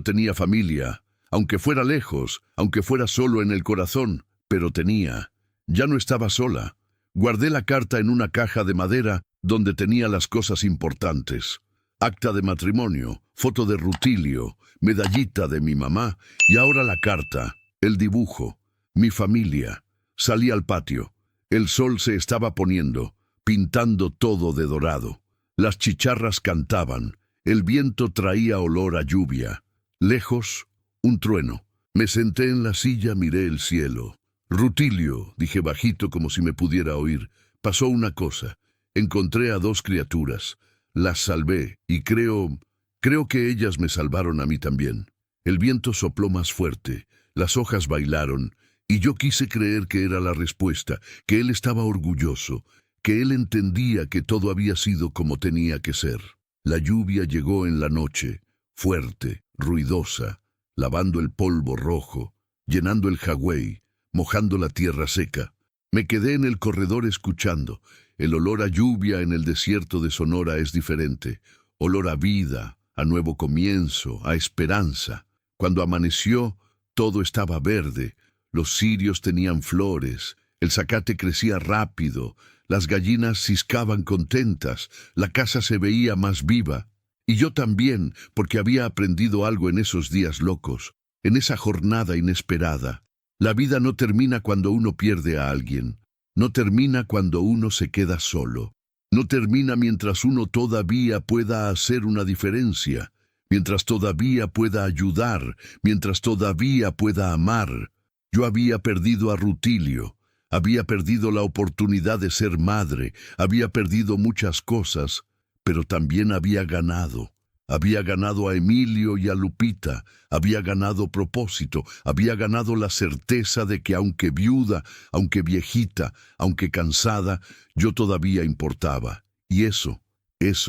tenía familia, aunque fuera lejos, aunque fuera solo en el corazón, pero tenía. Ya no estaba sola. Guardé la carta en una caja de madera donde tenía las cosas importantes. Acta de matrimonio, foto de Rutilio, medallita de mi mamá y ahora la carta, el dibujo, mi familia. Salí al patio. El sol se estaba poniendo, pintando todo de dorado. Las chicharras cantaban. El viento traía olor a lluvia. Lejos, un trueno. Me senté en la silla, miré el cielo. «Rutilio», dije bajito como si me pudiera oír, «pasó una cosa. Encontré a 2 criaturas. Las salvé y creo que ellas me salvaron a mí también». El viento sopló más fuerte, las hojas bailaron, y yo quise creer que era la respuesta, que él estaba orgulloso, que él entendía que todo había sido como tenía que ser. La lluvia llegó en la noche, fuerte, ruidosa. lavando el polvo rojo, llenando el jagüey, mojando la tierra seca. Me quedé en el corredor escuchando. El olor a lluvia en el desierto de Sonora es diferente. Olor a vida, a nuevo comienzo, a esperanza. Cuando amaneció, todo estaba verde. Los cirios tenían flores, el zacate crecía rápido, las gallinas ciscaban contentas, la casa se veía más viva. Y yo también, porque había aprendido algo en esos días locos, en esa jornada inesperada. La vida no termina cuando uno pierde a alguien. No termina cuando uno se queda solo. No termina mientras uno todavía pueda hacer una diferencia, mientras todavía pueda ayudar, mientras todavía pueda amar. Yo había perdido a Rutilio, había perdido la oportunidad de ser madre, había perdido muchas cosas, pero también había ganado. Había ganado a Emilio y a Lupita, había ganado propósito, había ganado la certeza de que aunque viuda, aunque viejita, aunque cansada, yo todavía importaba. Y eso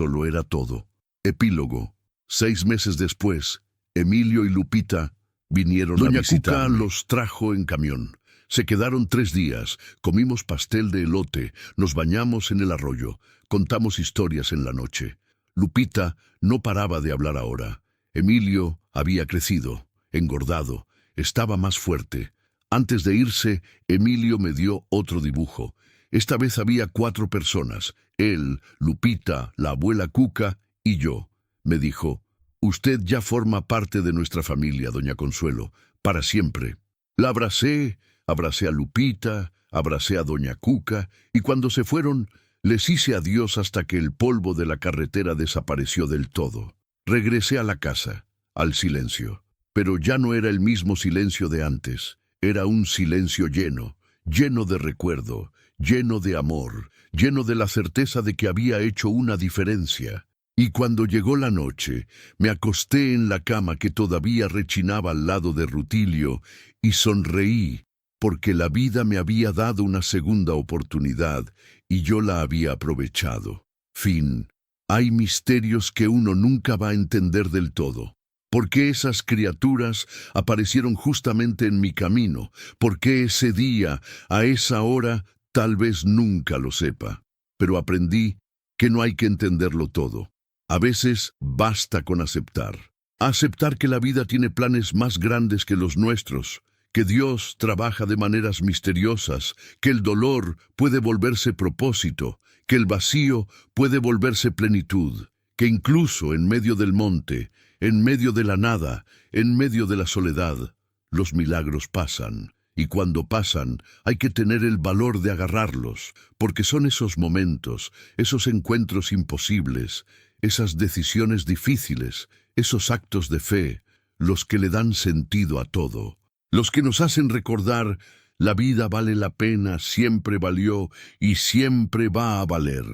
lo era todo. Epílogo. 6 meses después, Emilio y Lupita vinieron a visitarme. Doña Cuca los trajo en camión. Se quedaron 3 días, comimos pastel de elote, nos bañamos en el arroyo, contamos historias en la noche. Lupita no paraba de hablar ahora. Emilio había crecido, engordado, estaba más fuerte. Antes de irse, Emilio me dio otro dibujo. Esta vez había 4 personas, él, Lupita, la abuela Cuca y yo. Me dijo, «Usted ya forma parte de nuestra familia, doña Consuelo, para siempre». La abracé a Lupita, abracé a doña Cuca, y cuando se fueron, les hice adiós hasta que el polvo de la carretera desapareció del todo. Regresé a la casa, al silencio. Pero ya no era el mismo silencio de antes. Era un silencio lleno, lleno de recuerdo, lleno de amor, lleno de la certeza de que había hecho una diferencia. Y cuando llegó la noche, me acosté en la cama que todavía rechinaba al lado de Rutilio y sonreí, porque la vida me había dado una segunda oportunidad y yo la había aprovechado. Fin. Hay misterios que uno nunca va a entender del todo. ¿Por qué esas criaturas aparecieron justamente en mi camino? ¿Por qué ese día, a esa hora, tal vez nunca lo sepa? Pero aprendí que no hay que entenderlo todo. A veces basta con aceptar. Aceptar que la vida tiene planes más grandes que los nuestros, que Dios trabaja de maneras misteriosas, que el dolor puede volverse propósito, que el vacío puede volverse plenitud, que incluso en medio del monte, en medio de la nada, en medio de la soledad, los milagros pasan. Y cuando pasan, hay que tener el valor de agarrarlos, porque son esos momentos, esos encuentros imposibles, esas decisiones difíciles, esos actos de fe, los que le dan sentido a todo. Los que nos hacen recordar, la vida vale la pena, siempre valió y siempre va a valer.